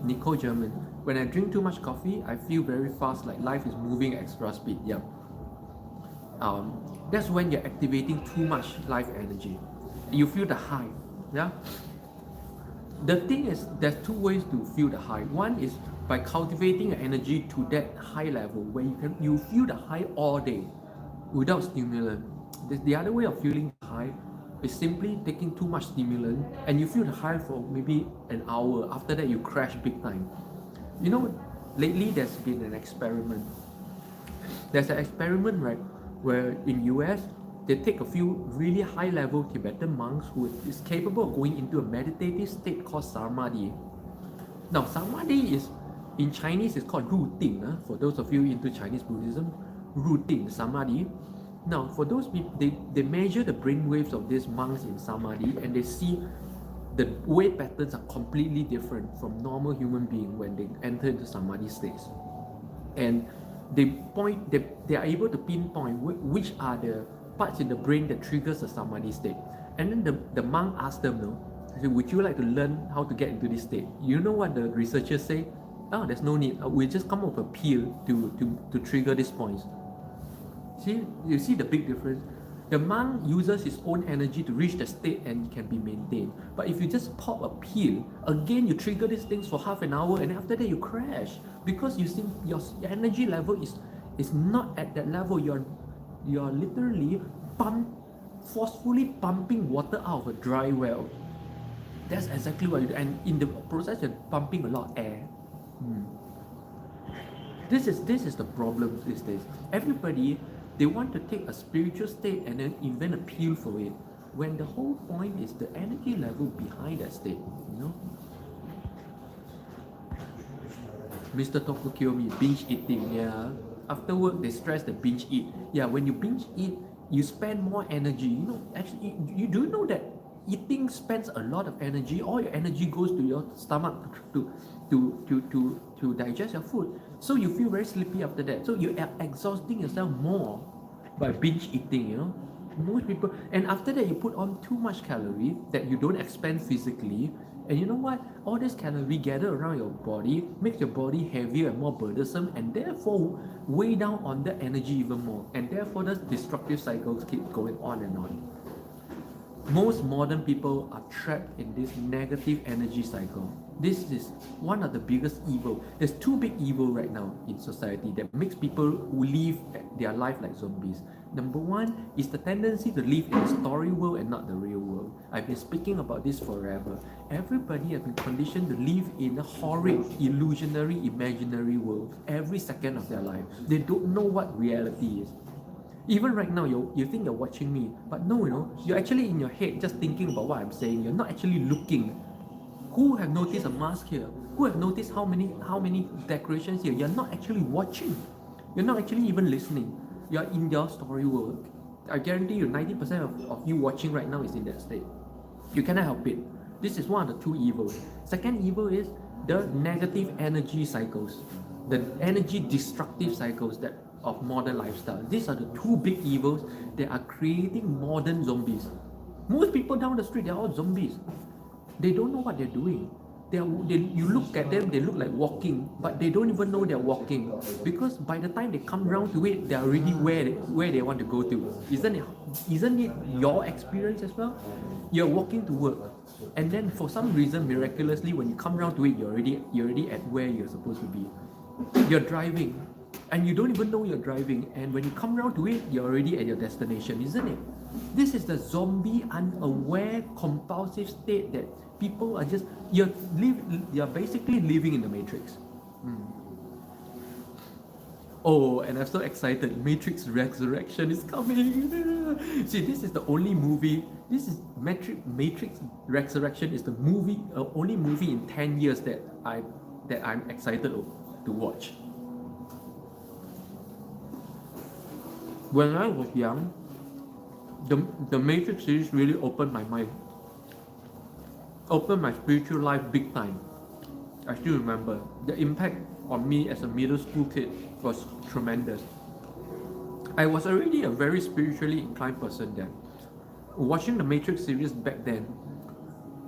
Nicole German, when I drink too much coffee, I feel very fast, like life is moving at extra speed. Yep. That's when you're activating too much life energy. You feel the high. Yeah. The thing is, there's two ways to feel the high. One is by cultivating an energy to that high level where you feel the high all day without stimulant. The other way of feeling high is simply taking too much stimulant and you feel the high for maybe an hour. After that, you crash big time. You know, lately there's been an experiment. There's an experiment, right, where in US they take a few really high level Tibetan monks who is capable of going into a meditative state called samadhi. Now samadhi is, in Chinese, it's called 入定. For those of you into Chinese Buddhism, 入定, samadhi. Now for those people, they measure the brain waves of these monks in samadhi and they see the wave patterns are completely different from normal human being when they enter into samadhi states. And they are able to pinpoint which are the parts in the brain that triggers the samadhi state. And then the monk asked them, would you like to learn how to get into this state? You know what the researchers say? Oh, there's no need. We'll just come up with a pill to trigger these points. See, you see the big difference? The monk uses his own energy to reach the state and it can be maintained. But if you just pop a pill, again you trigger these things for half an hour and after that you crash. Because you see your energy level is not at that level. You're literally forcefully pumping water out of a dry well. That's exactly what you do. And in the process you're pumping a lot of air. This is the problem these days. Everybody, they want to take a spiritual state and then invent a pill for it, when the whole point is the energy level behind that state, you know? Mr. Tokukiyomi, binge eating, yeah. After work, they stress the binge eat. Yeah, when you binge eat, you spend more energy. You know, actually, you do know that eating spends a lot of energy. All your energy goes to your stomach to digest your food. So you feel very sleepy after that. So you are exhausting yourself more by binge eating, you know. Most people, and after that you put on too much calorie that you don't expend physically, and you know what? All this calorie gather around your body makes your body heavier and more burdensome, and therefore weigh down on the energy even more, and therefore the destructive cycles keep going on and on. Most modern people are trapped in this negative energy cycle. This is one of the biggest evil. There's two big evil right now in society that makes people live their life like zombies. Number one is the tendency to live in the story world and not the real world. I've been speaking about this forever. Everybody has been conditioned to live in a horrid, illusionary, imaginary world every second of their life. They don't know what reality is. Even right now, you think you're watching me, but no, you know, you're actually in your head just thinking about what I'm saying. You're not actually looking. Who have noticed a mask here? Who have noticed how many decorations here? You're not actually watching. You're not actually even listening. You're in your story world. I guarantee you 90% of you watching right now is in that state. You cannot help it. This is one of the two evils. Second evil is the negative energy cycles, the energy destructive cycles that of modern lifestyle. These are the two big evils that are creating modern zombies. Most people down the street, they're all zombies. They don't know what they're doing. You look at them, they look like walking, but they don't even know they're walking, because by the time they come around to it, they're already where they want to go to. Isn't it your experience as well? You're walking to work, and then for some reason, miraculously, when you come around to it, you're already at where you're supposed to be. You're driving, and you don't even know you're driving, and when you come around to it, you're already at your destination, isn't it? This is the zombie unaware compulsive state that people are just, you're basically living in the matrix. Oh, and I'm so excited, Matrix Resurrection is coming. See, this is the only movie, this is Matrix Resurrection is the movie, only movie in 10 years that I'm excited to watch. When I was young, the Matrix series really opened my mind, opened my spiritual life big time. I still remember the impact on me as a middle school kid was tremendous. I was already a very spiritually inclined person then. Watching the Matrix series back then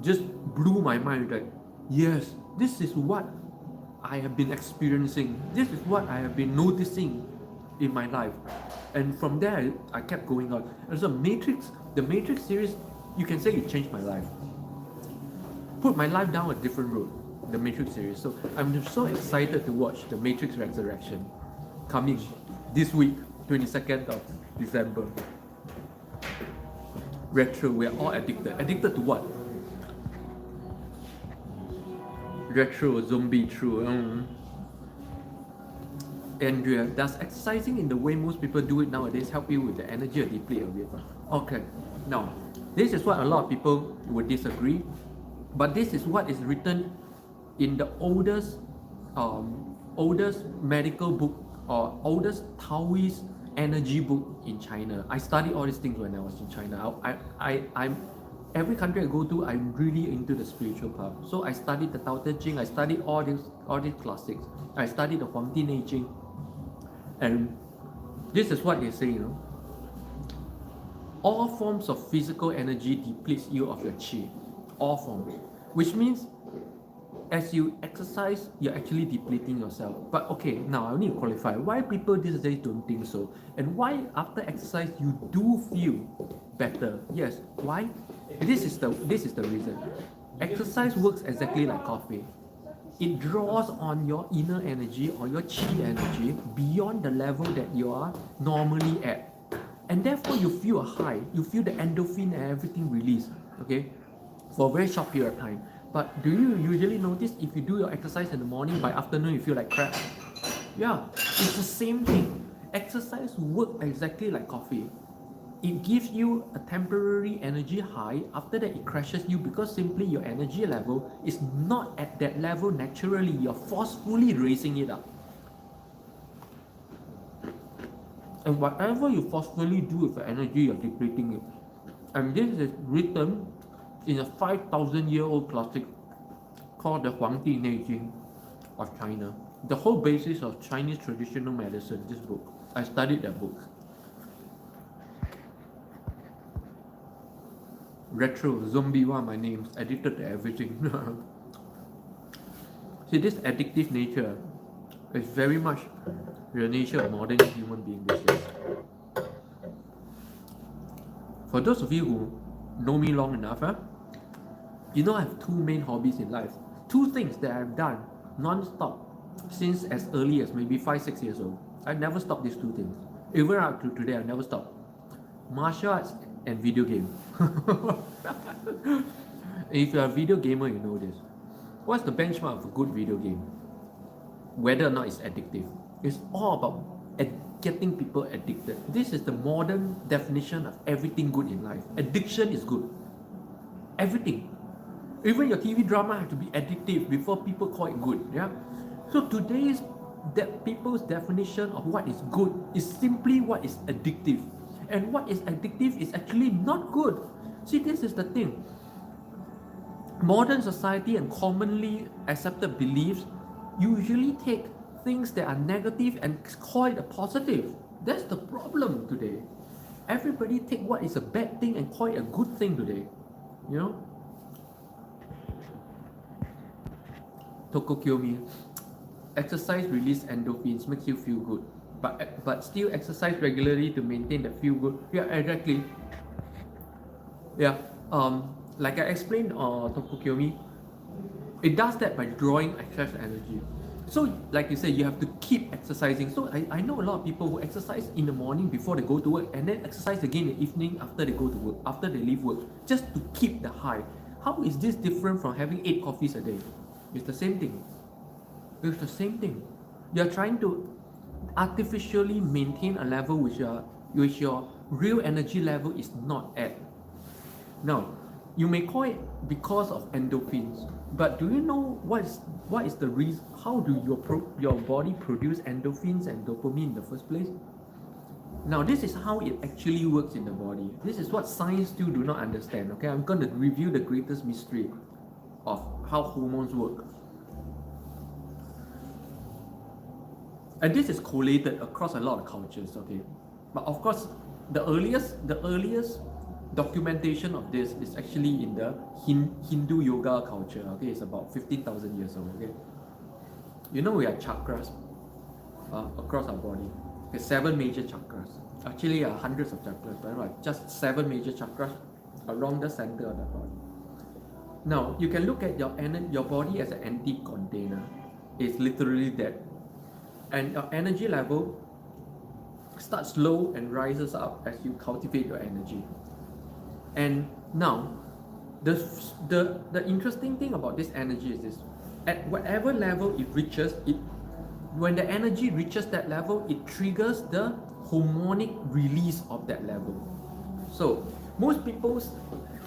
just blew my mind that yes, this is what I have been experiencing. This is what I have been noticing in my life. And from there, I kept going on. And so the Matrix series, you can say it changed my life. Put my life down a different road, the Matrix series. So I'm so excited to watch the Matrix Resurrection coming this week, 22nd of December. Retro, we're all addicted. Addicted to what? Retro, zombie, true. Andrea, does exercising in the way most people do it nowadays help you with the energy or deplete of it? Okay, now, this is what a lot of people would disagree, but this is what is written in the oldest medical book or oldest Taoist energy book in China. I studied all these things when I was in China. I'm every country I go to, I'm really into the spiritual path. So I studied the Tao Te Ching, I studied all these classics. I studied the Huangdi Neijing. And this is what they say, all forms of physical energy depletes you of your qi. All forms. Which means as you exercise, you're actually depleting yourself. But okay, now I need to qualify why people these days don't think so, and why after exercise you do feel better. Yes, why? This is the reason. Exercise works exactly like coffee. It draws on your inner energy or your qi energy beyond the level that you are normally at, and therefore you feel a high. You feel the endorphin and everything release, okay, for a very short period of time. But do you usually notice if you do your exercise in the morning, by afternoon you feel like crap? Yeah, it's the same thing. Exercise works exactly like coffee. It gives you a temporary energy high. After that, it crashes you because simply your energy level is not at that level naturally. You're forcefully raising it up. And whatever you forcefully do with your energy, you're depleting it. And this is written in a 5,000-year-old classic called the Huangdi Neijing of China. The whole basis of Chinese traditional medicine, this book. I studied that book. Retro, zombie, one of my names, addicted to everything. See, this addictive nature is very much the nature of modern human beings these days. For those of you who know me long enough, you know I have two main hobbies in life. Two things that I've done non-stop since as early as maybe 5-6 years old. I never stopped these two things. Even up to today, I never stopped. Martial arts and video game. If you're a video gamer, you know this. What's the benchmark of a good video game? Whether or not it's addictive. It's all about getting people addicted. This is the modern definition of everything good in life. Addiction is good. Everything. Even your TV drama have to be addictive before people call it good. Yeah. So today's people's definition of what is good is simply what is addictive. And what is addictive is actually not good. See, this is the thing. modern society and commonly accepted beliefs usually take things that are negative and call it a positive. That's the problem today. Everybody take what is a bad thing and call it a good thing today. You know? Tokokyomi. Exercise release endorphins, makes you feel good. But still exercise regularly to maintain the feel good. Yeah, exactly. Yeah. Like I explained Tokokyomi, it does that by drawing excess energy. So like you said, you have to keep exercising. So I know a lot of people who exercise in the morning before they go to work and then exercise again in the evening after they go to work, after they leave work, just to keep the high. How is this different from having 8 coffees a day? It's the same thing. It's the same thing. You're trying to artificially maintain a level which your real energy level is not at. Now, you may call it because of endorphins, but do you know what is the reason? How do your body produce endorphins and dopamine in the first place? Now, this is how it actually works in the body. This is what science still do not understand. Okay, I'm going to review the greatest mystery of how hormones work. And this is collated across a lot of cultures. Okay, but of course, the earliest documentation of this is actually in the Hindu yoga culture. Okay, it's about 15,000 years old. Okay, you know we have chakras across our body. Okay, 7 major chakras. Actually, hundreds of chakras, but just 7 major chakras around the center of the body. Now you can look at your body as an empty container. It's literally that, and your energy level starts low and rises up as you cultivate your energy. And now, the interesting thing about this energy is this: at whatever level it reaches, when the energy reaches that level, it triggers the hormonic release of that level. So most people's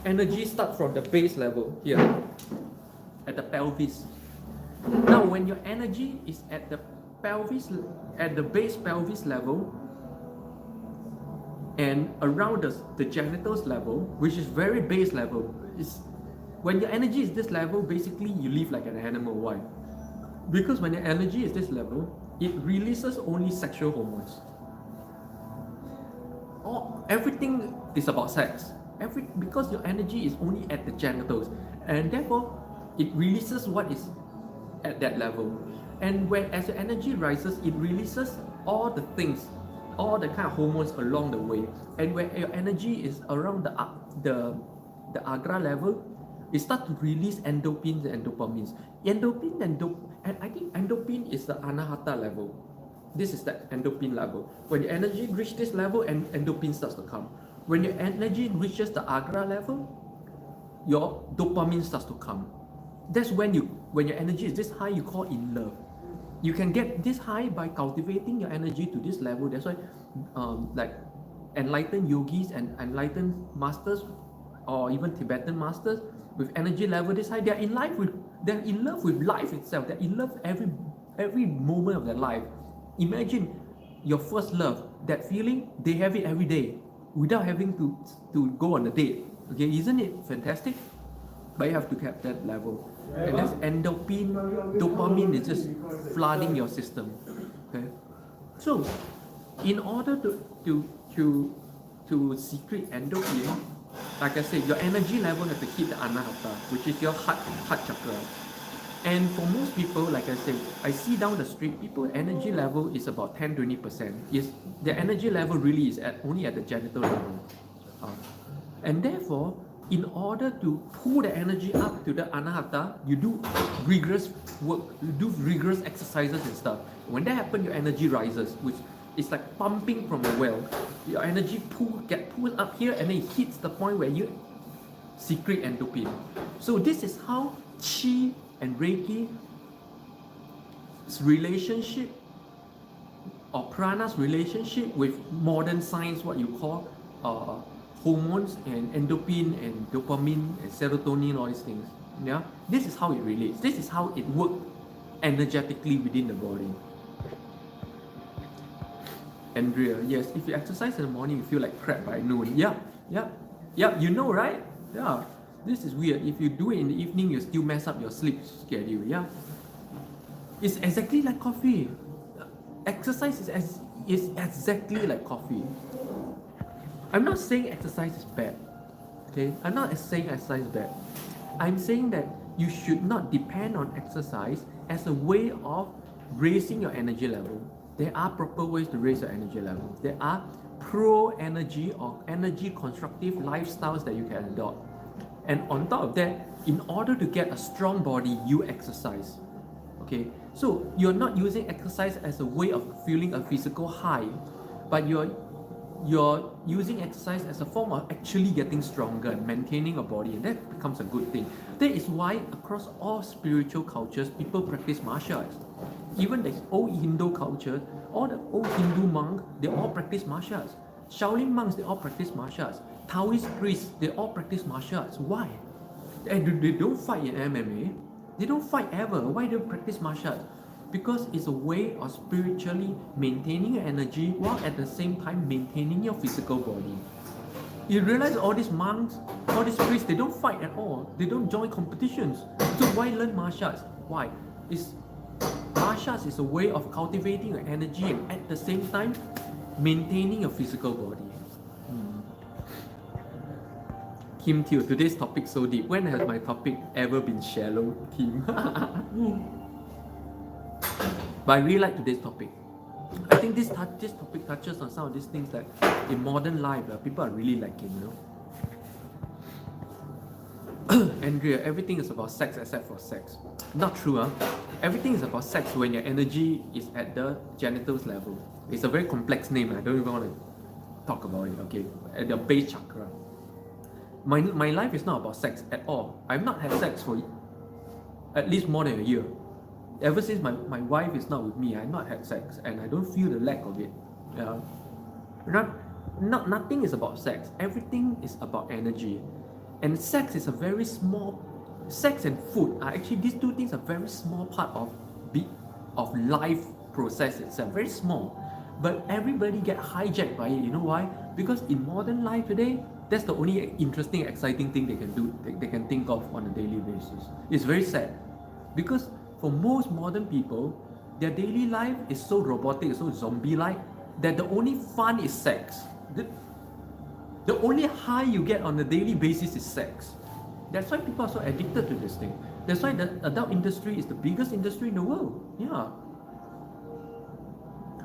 energy starts from the base level here, at the pelvis. Now, when your energy is at the base pelvis level, and around the genitals level, which is very base level, is when your energy is this level, basically you live like an animal. Why? Because when your energy is this level, it releases only sexual hormones. Everything is about sex. Because your energy is only at the genitals, and therefore it releases what is at that level. And as your energy rises, it releases all the things, all the kind of hormones along the way. And when your energy is around the agra level, it starts to release endorphins and dopamines. And I think endorphin is the anahata level. This is the endorphin level. When your energy reaches this level, and endorphin starts to come. When your energy reaches the agra level, your dopamine starts to come. That's when your energy is this high, you call in love. You can get this high by cultivating your energy to this level. That's why, like enlightened yogis and enlightened masters, or even Tibetan masters with energy level this high, they're in love with life itself. They're in love every moment of their life. Imagine your first love, that feeling, they have it every day without having to go on a date. Okay, isn't it fantastic? But you have to have that level. And that's endorphin, dopamine is just flooding your system. Okay, so in order to secrete endorphin, like I said, your energy level has to hit the anahata, which is your heart chakra. And for most people, like I said, I see down the street, people energy level is about 10-20%. Their energy level really is only at the genital level. And therefore, in order to pull the energy up to the anahata, you do rigorous work, you do rigorous exercises and stuff. When that happens, your energy rises, which is like pumping from a well. Your energy get pulled up here, and then it hits the point where you secrete endorphin. So this is how Qi and Reiki's relationship, or prana's relationship with modern science, what you call hormones and endorphin and dopamine and serotonin, all these things. Yeah, this is how it relates. This is how it works energetically within the body. Andrea, yes, if you exercise in the morning, you feel like crap by noon. Yeah, you know, right? Yeah. This is weird. If you do it in the evening, you still mess up your sleep schedule. Yeah, it's exactly like coffee. Exercise is exactly like coffee. I'm not saying exercise is bad. Okay, I'm not saying exercise is bad. I'm saying that you should not depend on exercise as a way of raising your energy level. There are proper ways to raise your energy level. There are pro-energy or energy constructive lifestyles that you can adopt. And on top of that, in order to get a strong body, you exercise. Okay, so you're not using exercise as a way of feeling a physical high, but you're using exercise as a form of actually getting stronger and maintaining a body, and that becomes a good thing. That is why across all spiritual cultures, people practice martial arts. Even the old Hindu culture, all the old Hindu monks, they all practice martial arts. Shaolin monks, they all practice martial arts. Taoist priests, they all practice martial arts. Why? And they don't fight in MMA. They don't fight ever. Why do they practice martial arts? Because it's a way of spiritually maintaining your energy while at the same time maintaining your physical body. You realize all these monks, all these priests, they don't fight at all. They don't join competitions. So why learn martial arts? Why? Martial arts is a way of cultivating your energy and at the same time maintaining your physical body. Kim Teo, today's topic so deep. When has my topic ever been shallow, Kim? But I really like today's topic. I think this topic touches on some of these things that in modern life people are really lacking, Andrea, everything is about sex except for sex. Not true, huh? Everything is about sex when your energy is at the genitals level. It's a very complex name. I don't even want to talk about it, okay? At the base chakra. My life is not about sex at all. I've not had sex for at least more than a year. Ever since my wife is not with me, I've not had sex, and I don't feel the lack of it. Nothing is about sex. Everything is about energy, and sex is a very small. Sex and food are actually, these two things are very small part of life process itself. Very small, but everybody get hijacked by it. You know why? Because in modern life today, that's the only interesting, exciting thing they can do. They can think of on a daily basis. It's very sad, because for most modern people, their daily life is so robotic, so zombie-like, that the only fun is sex. The only high you get on a daily basis is sex. That's why people are so addicted to this thing. That's why the adult industry is the biggest industry in the world. Yeah.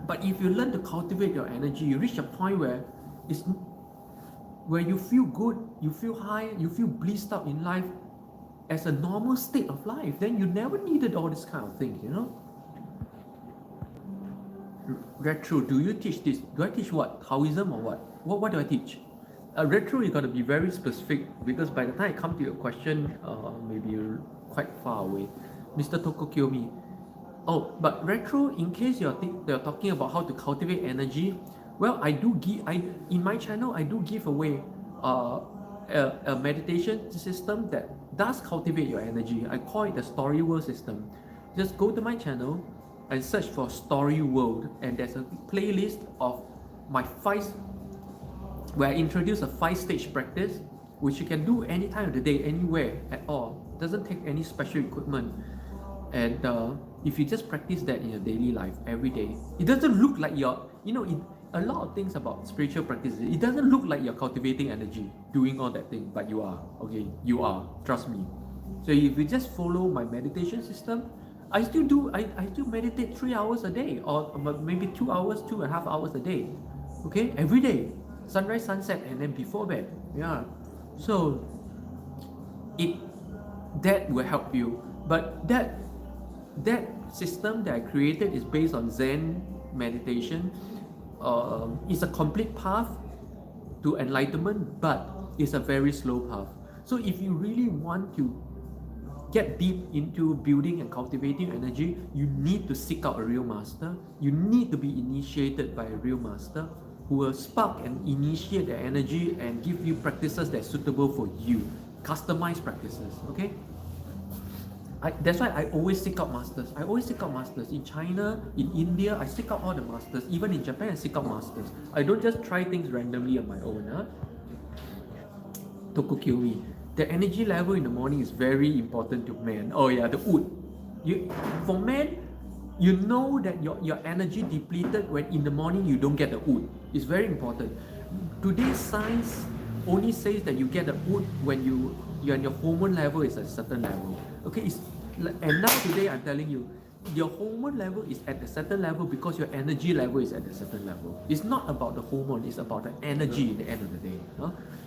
But if you learn to cultivate your energy, you reach a point where you feel good, you feel high, you feel blissed out in life, as a normal state of life, then you never needed all this kind of things, Retro, do you teach this? Do I teach what? Taoism or what? What do I teach? Retro, you got to be very specific, because by the time I come to your question, maybe you're quite far away. Mr. Tokokyomi. Oh, but retro, in case you're talking about how to cultivate energy, well, in my channel, I do give away a meditation system that does cultivate your energy. I call it the Story World system. Just go to my channel and search for Story World, and there's a playlist of my where I introduce a 5-stage practice, which you can do any time of the day, anywhere at all. Doesn't take any special equipment. And if you just practice that in your daily life every day, it doesn't look like a lot of things about spiritual practices, it doesn't look like you're cultivating energy doing all that thing, but you are. Okay, you are, trust me. So if you just follow my meditation system, I still meditate 3 hours a day, or maybe 2 hours, 2.5 hours a day. Okay, every day, sunrise, sunset, and then before bed. Yeah. So that will help you. But that system that I created is based on Zen meditation. It's a complete path to enlightenment, but it's a very slow path. So if you really want to get deep into building and cultivating energy, you need to seek out a real master. You need to be initiated by a real master who will spark and initiate the energy and give you practices that are suitable for you. Customized practices, okay? That's why I always seek out masters. In China, in India, I seek out all the masters. Even in Japan, I seek out masters. I don't just try things randomly on my own. Tokokyomi. The energy level in the morning is very important to men. Oh yeah, the wood. For men, you know that your energy depleted when in the morning you don't get the wood. It's very important. Today's science only says that you get the wood when your hormone level is at a certain level. Okay, and now today I'm telling you, your hormone level is at a certain level because your energy level is at a certain level. It's not about the hormone, it's about the energy at the end of the day.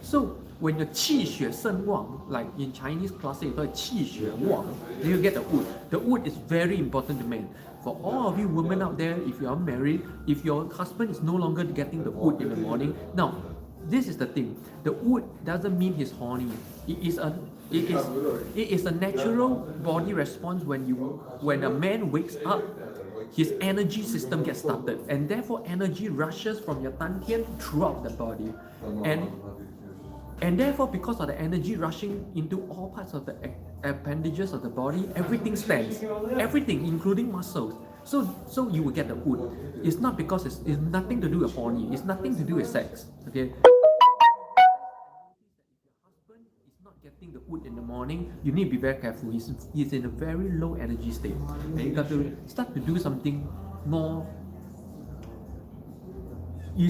So when your qi xue shen wang, like in Chinese classic, you call it qi xue wang, then you get the wood. The wood is very important to men. For all of you women out there, if you are married, if your husband is no longer getting the wood in the morning, now this is the thing. The wood doesn't mean he's horny. It is a natural body response when a man wakes up, his energy system gets started, and therefore energy rushes from your dantian throughout the body, and therefore because of the energy rushing into all parts of the appendages of the body, everything stands, everything including muscles. So you will get the wood. It's not because it's nothing to do with horny. It's nothing to do with sex. Okay. Getting the wood in the morning, you need to be very careful. He's in a very low energy state, and you got to start to do something more. You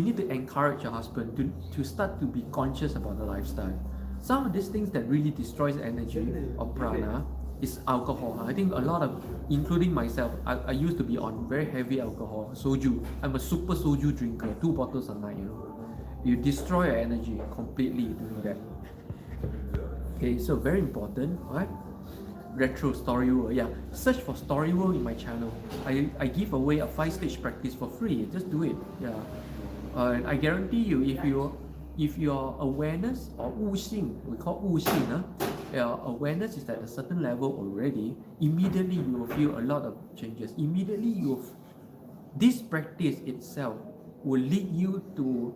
need to encourage your husband to start to be conscious about the lifestyle. Some of these things that really destroys energy or prana is alcohol. I think a lot of, including myself, I used to be on very heavy alcohol, soju. I'm a super soju drinker, 2 bottles a night. You destroy your energy completely doing that. Okay, so very important, right? Retro Story World, yeah. Search for Story World in my channel. I give away a 5-stage practice for free. Just do it, yeah. And I guarantee you, if your awareness or 悟性, we call 悟性, awareness is at a certain level already, immediately you will feel a lot of changes. Immediately this practice itself will lead you to,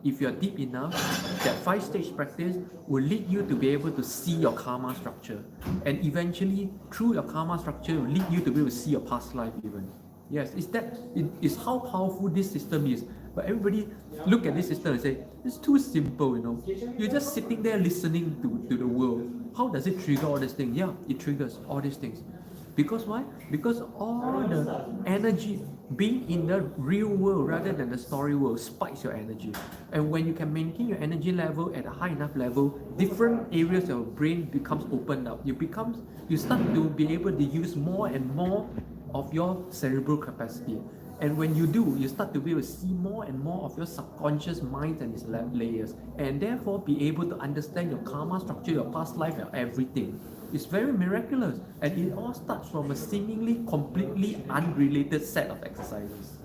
if you are deep enough, that 5-stage practice will lead you to be able to see your karma structure, and eventually through your karma structure will lead you to be able to see your past life even. Yes, it's how powerful this system is. But everybody look at this system and say, it's too simple, You're just sitting there listening to the world. How does it trigger all these things? Yeah, it triggers all these things. Because why? Because all the energy being in the real world rather than the story world spikes your energy. And when you can maintain your energy level at a high enough level, different areas of your brain becomes opened up. You start to be able to use more and more of your cerebral capacity. And when you do, you start to be able to see more and more of your subconscious mind and its layers, and therefore be able to understand your karma structure, your past life, and everything. It's very miraculous, and it all starts from a seemingly completely unrelated set of exercises.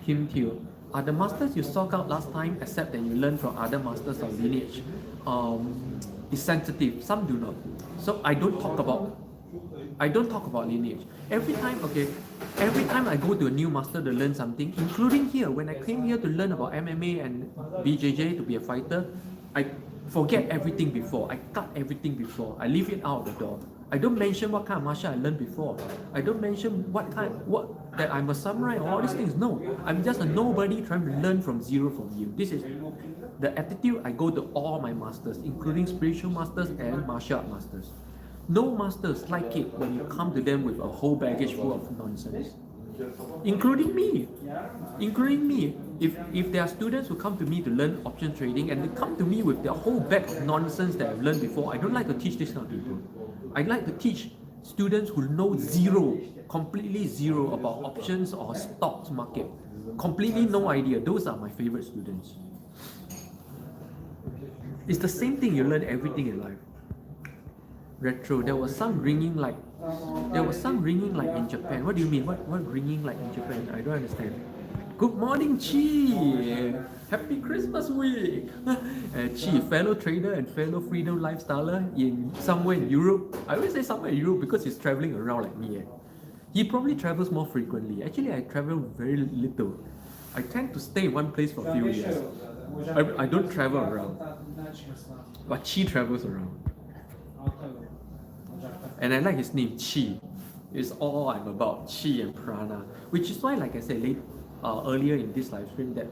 Kim Teo, are the masters you sought out last time, except that you learned from other masters of lineage, is sensitive? Some do not. So I don't talk about lineage. Every time I go to a new master to learn something, including here, when I came here to learn about MMA and BJJ to be a fighter, I forget everything before. I cut everything before. I leave it out of the door. I don't mention what kind of martial I learned before. I don't mention that I'm a samurai or all these things. No, I'm just a nobody trying to learn from zero from you. This is the attitude I go to all my masters, including spiritual masters and martial art masters. No masters like it when you come to them with a whole baggage full of nonsense, including me. If there are students who come to me to learn option trading and they come to me with their whole bag of nonsense that I've learned before, I don't like to teach this kind of people. I like to teach students who know completely zero about options or stocks market. Completely no idea. Those are my favorite students. It's the same thing, you learn everything in life. Retro, there was some ringing light in Japan. What do you mean? What ringing light in Japan? I don't understand. Good morning, Chi. Happy Christmas week. Chi, fellow trader and fellow freedom lifestyler in somewhere in Europe. I always say somewhere in Europe because he's traveling around like me. He probably travels more frequently. Actually, I travel very little. I tend to stay in one place for a few years. I don't travel around. But Chi travels around. And I like his name, Chi. It's all I'm about, Chi and prana. Which is why, like I said earlier in this live stream, that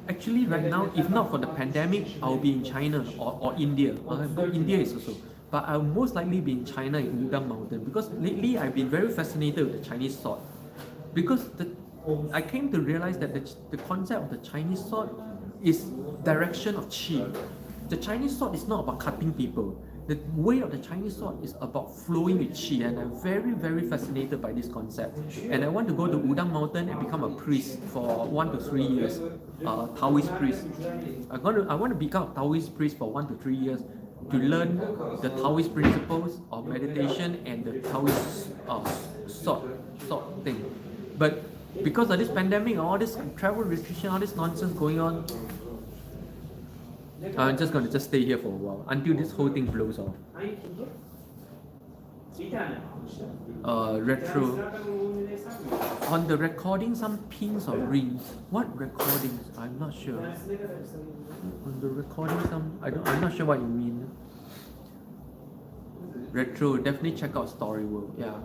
Actually, right now, if not for the pandemic, I'll be in China or India. India is also. But I'll most likely be in China in Udang Mountain because lately I've been very fascinated with the Chinese sword. Because I came to realize that the concept of the Chinese sword is direction of qi. The Chinese sword is not about cutting people. The way of the Chinese sword is about flowing with qi, and I'm very, very fascinated by this concept. And I want to go to Udang Mountain and become a priest for 1 to 3 years, Taoist priest. I want to become a Taoist priest for 1 to 3 years to learn the Taoist principles of meditation and the Taoist sword thing. But because of this pandemic, all this travel restriction, all this nonsense going on, I'm just going to stay here for a while until this whole thing blows off. Retro. On the recording, some pins or rings. What recordings? I'm not sure. On the recording, I'm not sure what you mean. Retro. Definitely check out Story World. Yeah.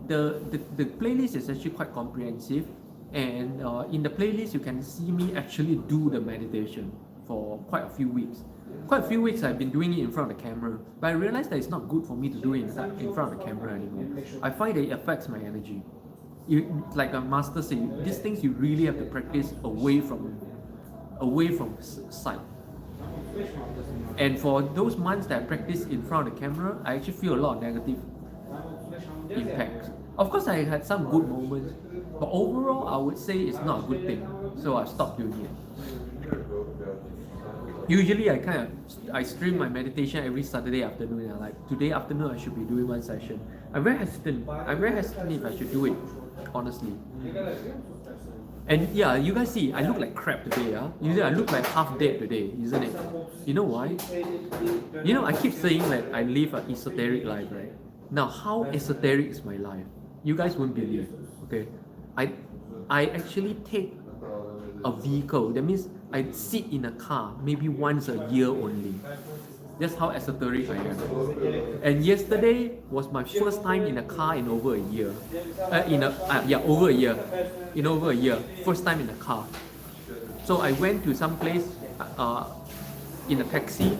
The playlist is actually quite comprehensive, and in the playlist you can see me actually do the meditation for quite a few weeks. Quite a few weeks I've been doing it in front of the camera, but I realized that it's not good for me to do it in front of the camera anymore. I find that it affects my energy. Like a master said, these things you really have to practice away from sight. And for those months that I practice in front of the camera, I actually feel a lot of negative impacts. Of course, I had some good moments, but overall, I would say it's not a good thing. So I stopped doing it. Usually, I stream my meditation every Saturday afternoon. And like today afternoon, I should be doing one session. I'm very hesitant if I should do it, honestly. And yeah, you guys see, I look like crap today. Usually, I look like half dead today, isn't it? You know why? I keep saying that I live an esoteric life, right? Now, how esoteric is my life? You guys won't believe. Okay, I actually take a vehicle. That means I sit in a car maybe once a year only. That's how esoteric I am. And yesterday was my first time in a car in over a year. Over a year. In over a year, first time in a car. So I went to some place in a taxi.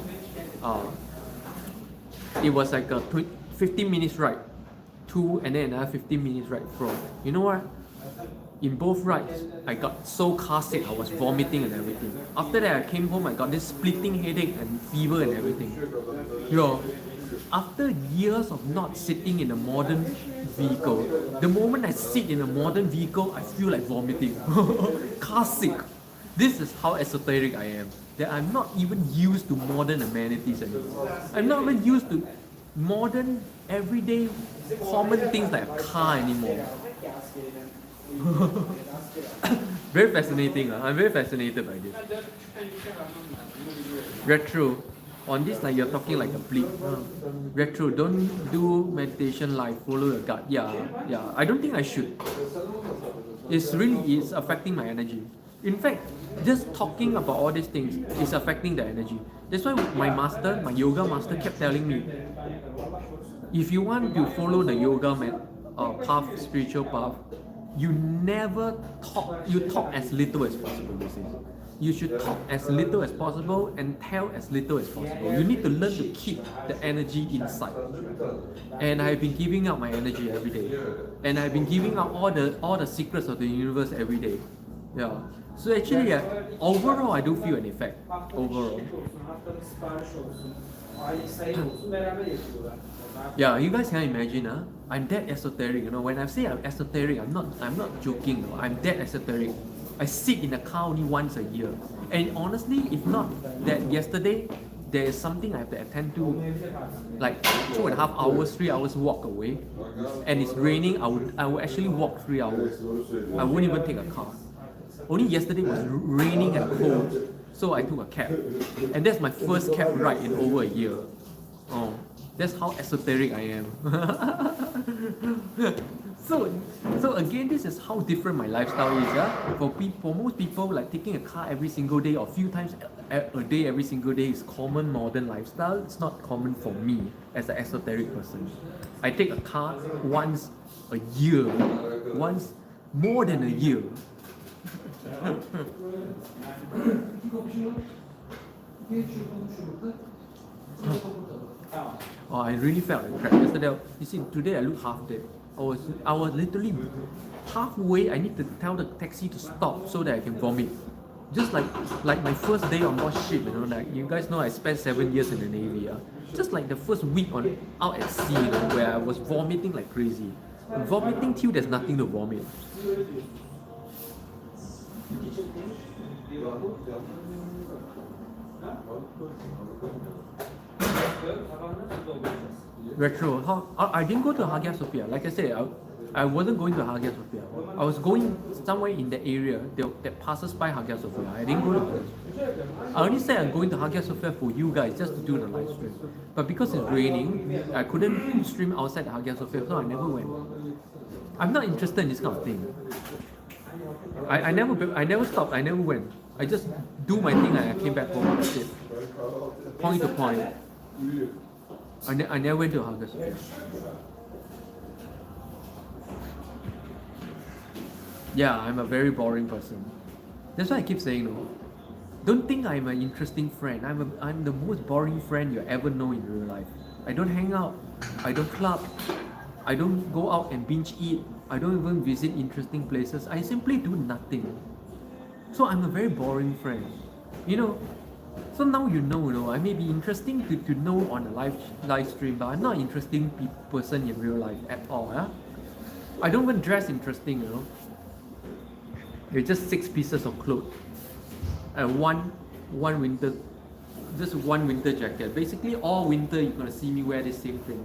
It was like a 15 minutes ride to, and then another 15 minutes ride from. You know what? In both rides, I got so car sick, I was vomiting and everything. After that, I came home, I got this splitting headache and fever and everything. After years of not sitting in a modern vehicle, the moment I sit in a modern vehicle, I feel like vomiting. Car sick. This is how esoteric I am. That I'm not even used to modern amenities anymore. I'm not even used to modern, everyday, common things like a car anymore. Very fascinating. I'm very fascinated by this. Retro. On this, like you're talking like a bleep. Retro, don't do meditation live, follow your gut. Yeah. I don't think I should. It's affecting my energy. In fact, just talking about all these things is affecting the energy. That's why my yoga master kept telling me, if you want to follow the yoga path, spiritual path, you never talk, you talk as little as possible, he says. You should talk as little as possible and tell as little as possible. You need to learn to keep the energy inside. And I've been giving out my energy every day. And I've been giving out all the secrets of the universe every day. Yeah. So actually, overall, I do feel an effect. Overall. Yeah, you guys can imagine, I'm that esoteric. When I say I'm esoteric, I'm not joking. I'm that esoteric. I sit in a car only once a year. And honestly, if not that yesterday, there is something I have to attend to, like 2.5 hours, 3 hours walk away, and it's raining, I would actually walk 3 hours. I wouldn't even take a car. Only yesterday was raining and cold, so I took a cab. And that's my first cab ride in over a year. Oh, that's how esoteric I am. So again, this is how different my lifestyle is. For most people, like taking a car every single day or few times a day every single day is common modern lifestyle. It's not common for me as an esoteric person. I take a car once a year, once more than a year. Oh, I really felt like crap yesterday. You see, today I look half dead. I was literally halfway. I need to tell the taxi to stop so that I can vomit. Just like my first day on board ship, you know, like you guys know I spent 7 years in the Navy. Just like the first week on out at sea, you know, where I was vomiting like crazy. Vomiting till there's nothing to vomit. Retro. I didn't go to Hagia Sophia. Like I said, I wasn't going to Hagia Sophia. I was going somewhere in the area that passes by Hagia Sophia. I didn't go to Hagia Sophia. I only said I'm going to Hagia Sophia for you guys just to do the live stream. But because it's raining, I couldn't stream outside Hagia Sophia, so I never went. I'm not interested in this kind of thing. I never stopped. I never went. I just do my thing and I came back home. That's it. Point to point. I never went to Hagia Sophia. Yeah, I'm a very boring person. That's why I keep saying no. Don't think I'm an interesting friend. I'm the most boring friend you ever know in real life. I don't hang out. I don't club. I don't go out and binge eat. I don't even visit interesting places. I simply do nothing. So I'm a very boring friend. You know, so now you know, I may be interesting to know on a live stream, but I'm not an interesting person in real life at all. Yeah? I don't even dress interesting, you know. It's just 6 pieces of clothes and one winter, just one winter jacket. Basically, all winter you're gonna see me wear the same thing.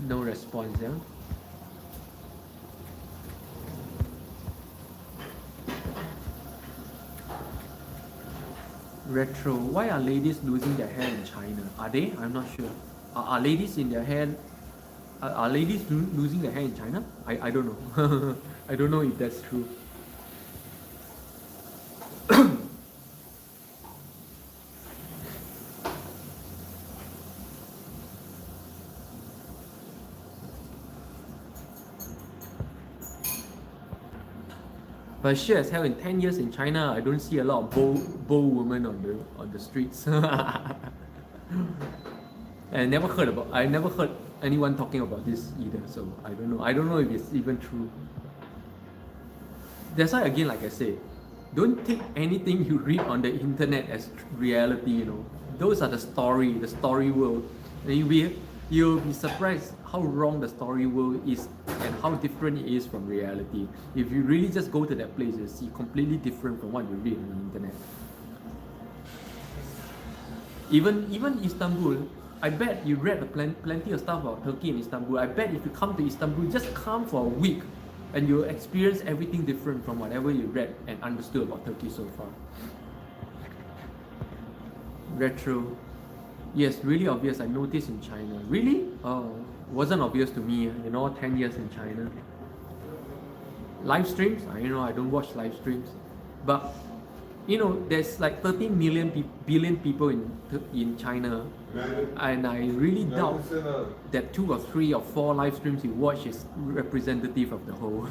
No response, yeah? Retro. Why are ladies losing their hair in China? Are they? I'm not sure. Are ladies in their hair? Are ladies losing their hair in China? I don't know. I don't know if that's true. But sure as hell, in 10 years in China, I don't see a lot of bold women on the streets. And I never heard anyone talking about this either. So I don't know. I don't know if it's even true. That's why again, like I say, don't take anything you read on the internet as reality. You know, those are the story world. And you'll be surprised how wrong the story world is and how different it is from reality. If you really just go to that place, you'll see completely different from what you read on the internet. Even Istanbul, I bet you read plenty of stuff about Turkey and Istanbul. I bet if you come to Istanbul, just come for a week and you'll experience everything different from whatever you read and understood about Turkey so far. Retro. Yes, really obvious. I noticed in China. Really? Oh, wasn't obvious to me. 10 years in China. Live streams? I don't watch live streams. But, there's like 13 billion people in China. And I really doubt that 2 or 3 or 4 live streams you watch is representative of the whole.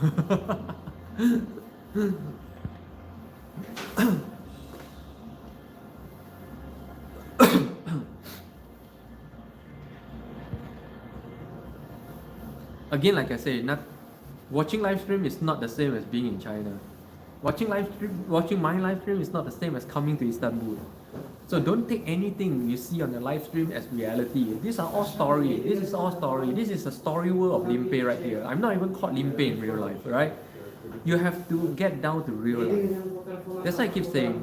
Again, like I say, watching live stream is not the same as being in China. Watching my live stream is not the same as coming to Istanbul. So don't take anything you see on the live stream as reality. These are all story. This is all story. This is a story world of Limpeh right here. I'm not even called Limpeh in real life, right? You have to get down to real life. That's why I keep saying,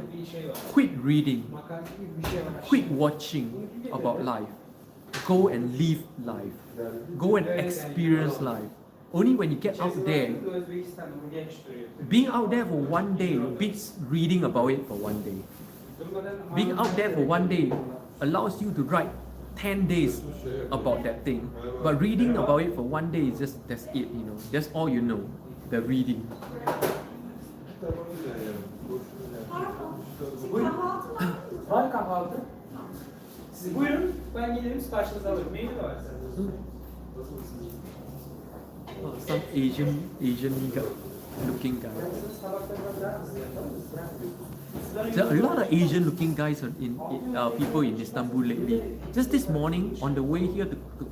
quit reading, quit watching about life. Go and live life. Go and experience life. Only when you get out there, being out there for one day beats reading about it for one day. Being out there for one day allows you to write 10 days about that thing. But reading about it for one day is just, that's it, you know. That's all you know, the reading. Var kahvaltı. Siz buyurun, ben gelirim, siparişinizi alırım. Neydi var? Some Asian looking guy. There are a lot of Asian looking guys people in Istanbul lately. Just this morning on the way here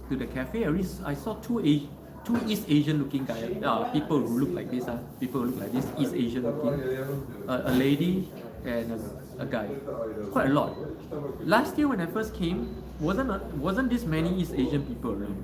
to the cafe, I saw two East Asian looking guys, people who look like this, people who look like this, East Asian looking, a lady and a guy, quite a lot. Last year when I first came, wasn't this many East Asian people around.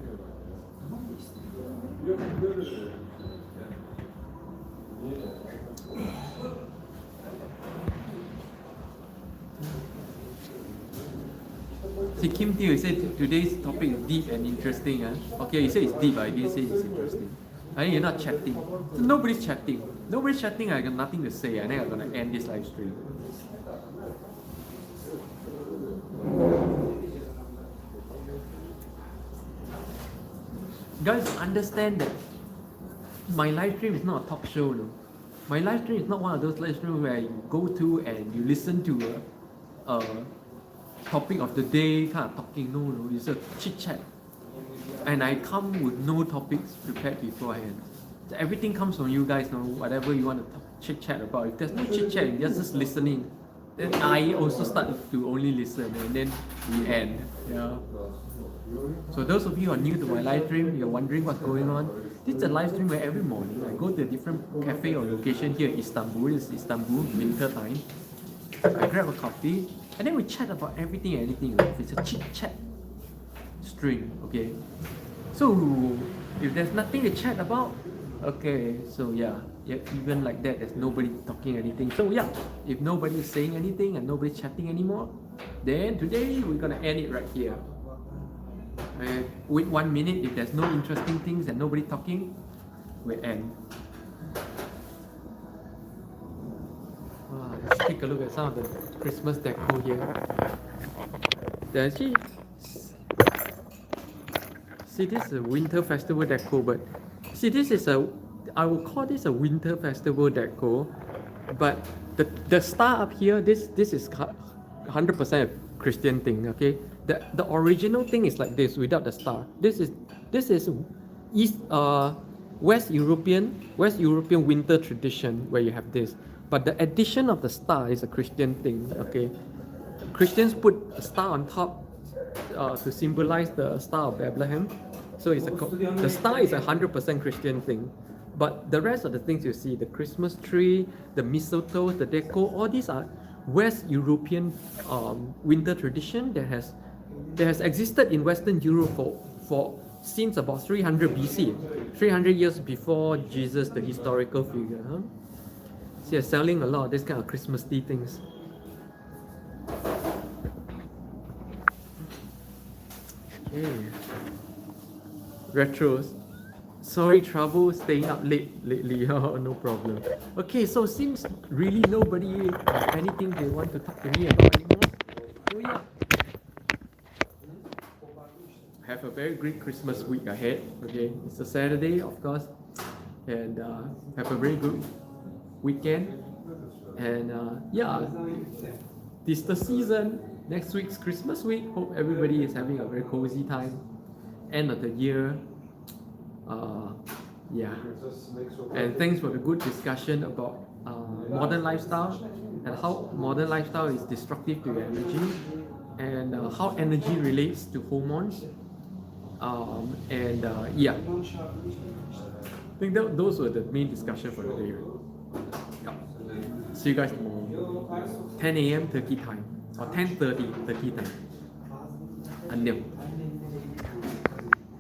See, Kim Teo said today's topic is deep and interesting. Okay, he said it's deep, but I didn't say it's interesting. I think you're not chatting. So nobody's chatting. Nobody's chatting, I got nothing to say. I think I'm going to end this live stream. Guys, understand that my live stream is not a talk show. No? My live stream is not one of those live streams where you go to and you listen to a topic of the day kind of talking. No, it's a chit chat. And I come with no topics prepared beforehand. So everything comes from you guys now, whatever you want to chit chat about. If there's no chit chat, you're just listening. Then I also start to only listen and then we end. Yeah. So those of you who are new to my live stream, you're wondering what's going on. This is a live stream where every morning I go to a different cafe or location here in Istanbul. It's Istanbul, winter time. I grab a coffee and then we chat about everything and anything. It's a chit chat stream, okay? So if there's nothing to chat about, okay, so yeah, even like that, there's nobody talking anything. So yeah, if nobody's saying anything and nobody's chatting anymore, then today we're gonna end it right here. Wait 1 minute, if there's no interesting things and nobody talking, we end. Let's take a look at some of the Christmas decor here. Actually, see, this is a winter festival decor, but see, this is I will call this a winter festival decor, but the star up here, this is 100% a Christian thing, okay? The original thing is like this without the star. This is West European winter tradition where you have this, but the addition of the star is a Christian thing, okay? Christians put a star on top to symbolize the Star of Bethlehem. So the star is 100% Christian thing. But the rest of the things you see, the Christmas tree, the mistletoe, the decor, all these are West European winter tradition that has existed in Western Europe for since about 300 BC, 300 years before Jesus, the historical figure. Huh? So they're selling a lot of this kind of Christmassy things. Okay. Retros. Sorry, trouble staying up late lately. Oh, no problem. Okay, so seems really nobody has anything they want to talk to me about anymore. So yeah. Have a very great Christmas week ahead. Okay, it's a Saturday, of course, and have a very good weekend. And yeah, this the season. Next week's Christmas week. Hope everybody is having a very cozy time. End of the year. Yeah. And thanks for the good discussion about modern lifestyle and how modern lifestyle is destructive to your energy, and how energy relates to hormones. Yeah. I think those were the main discussion for the day. Yeah. See you guys tomorrow. 10 a.m. Turkey time or 10:30 Turkey time. 안녕.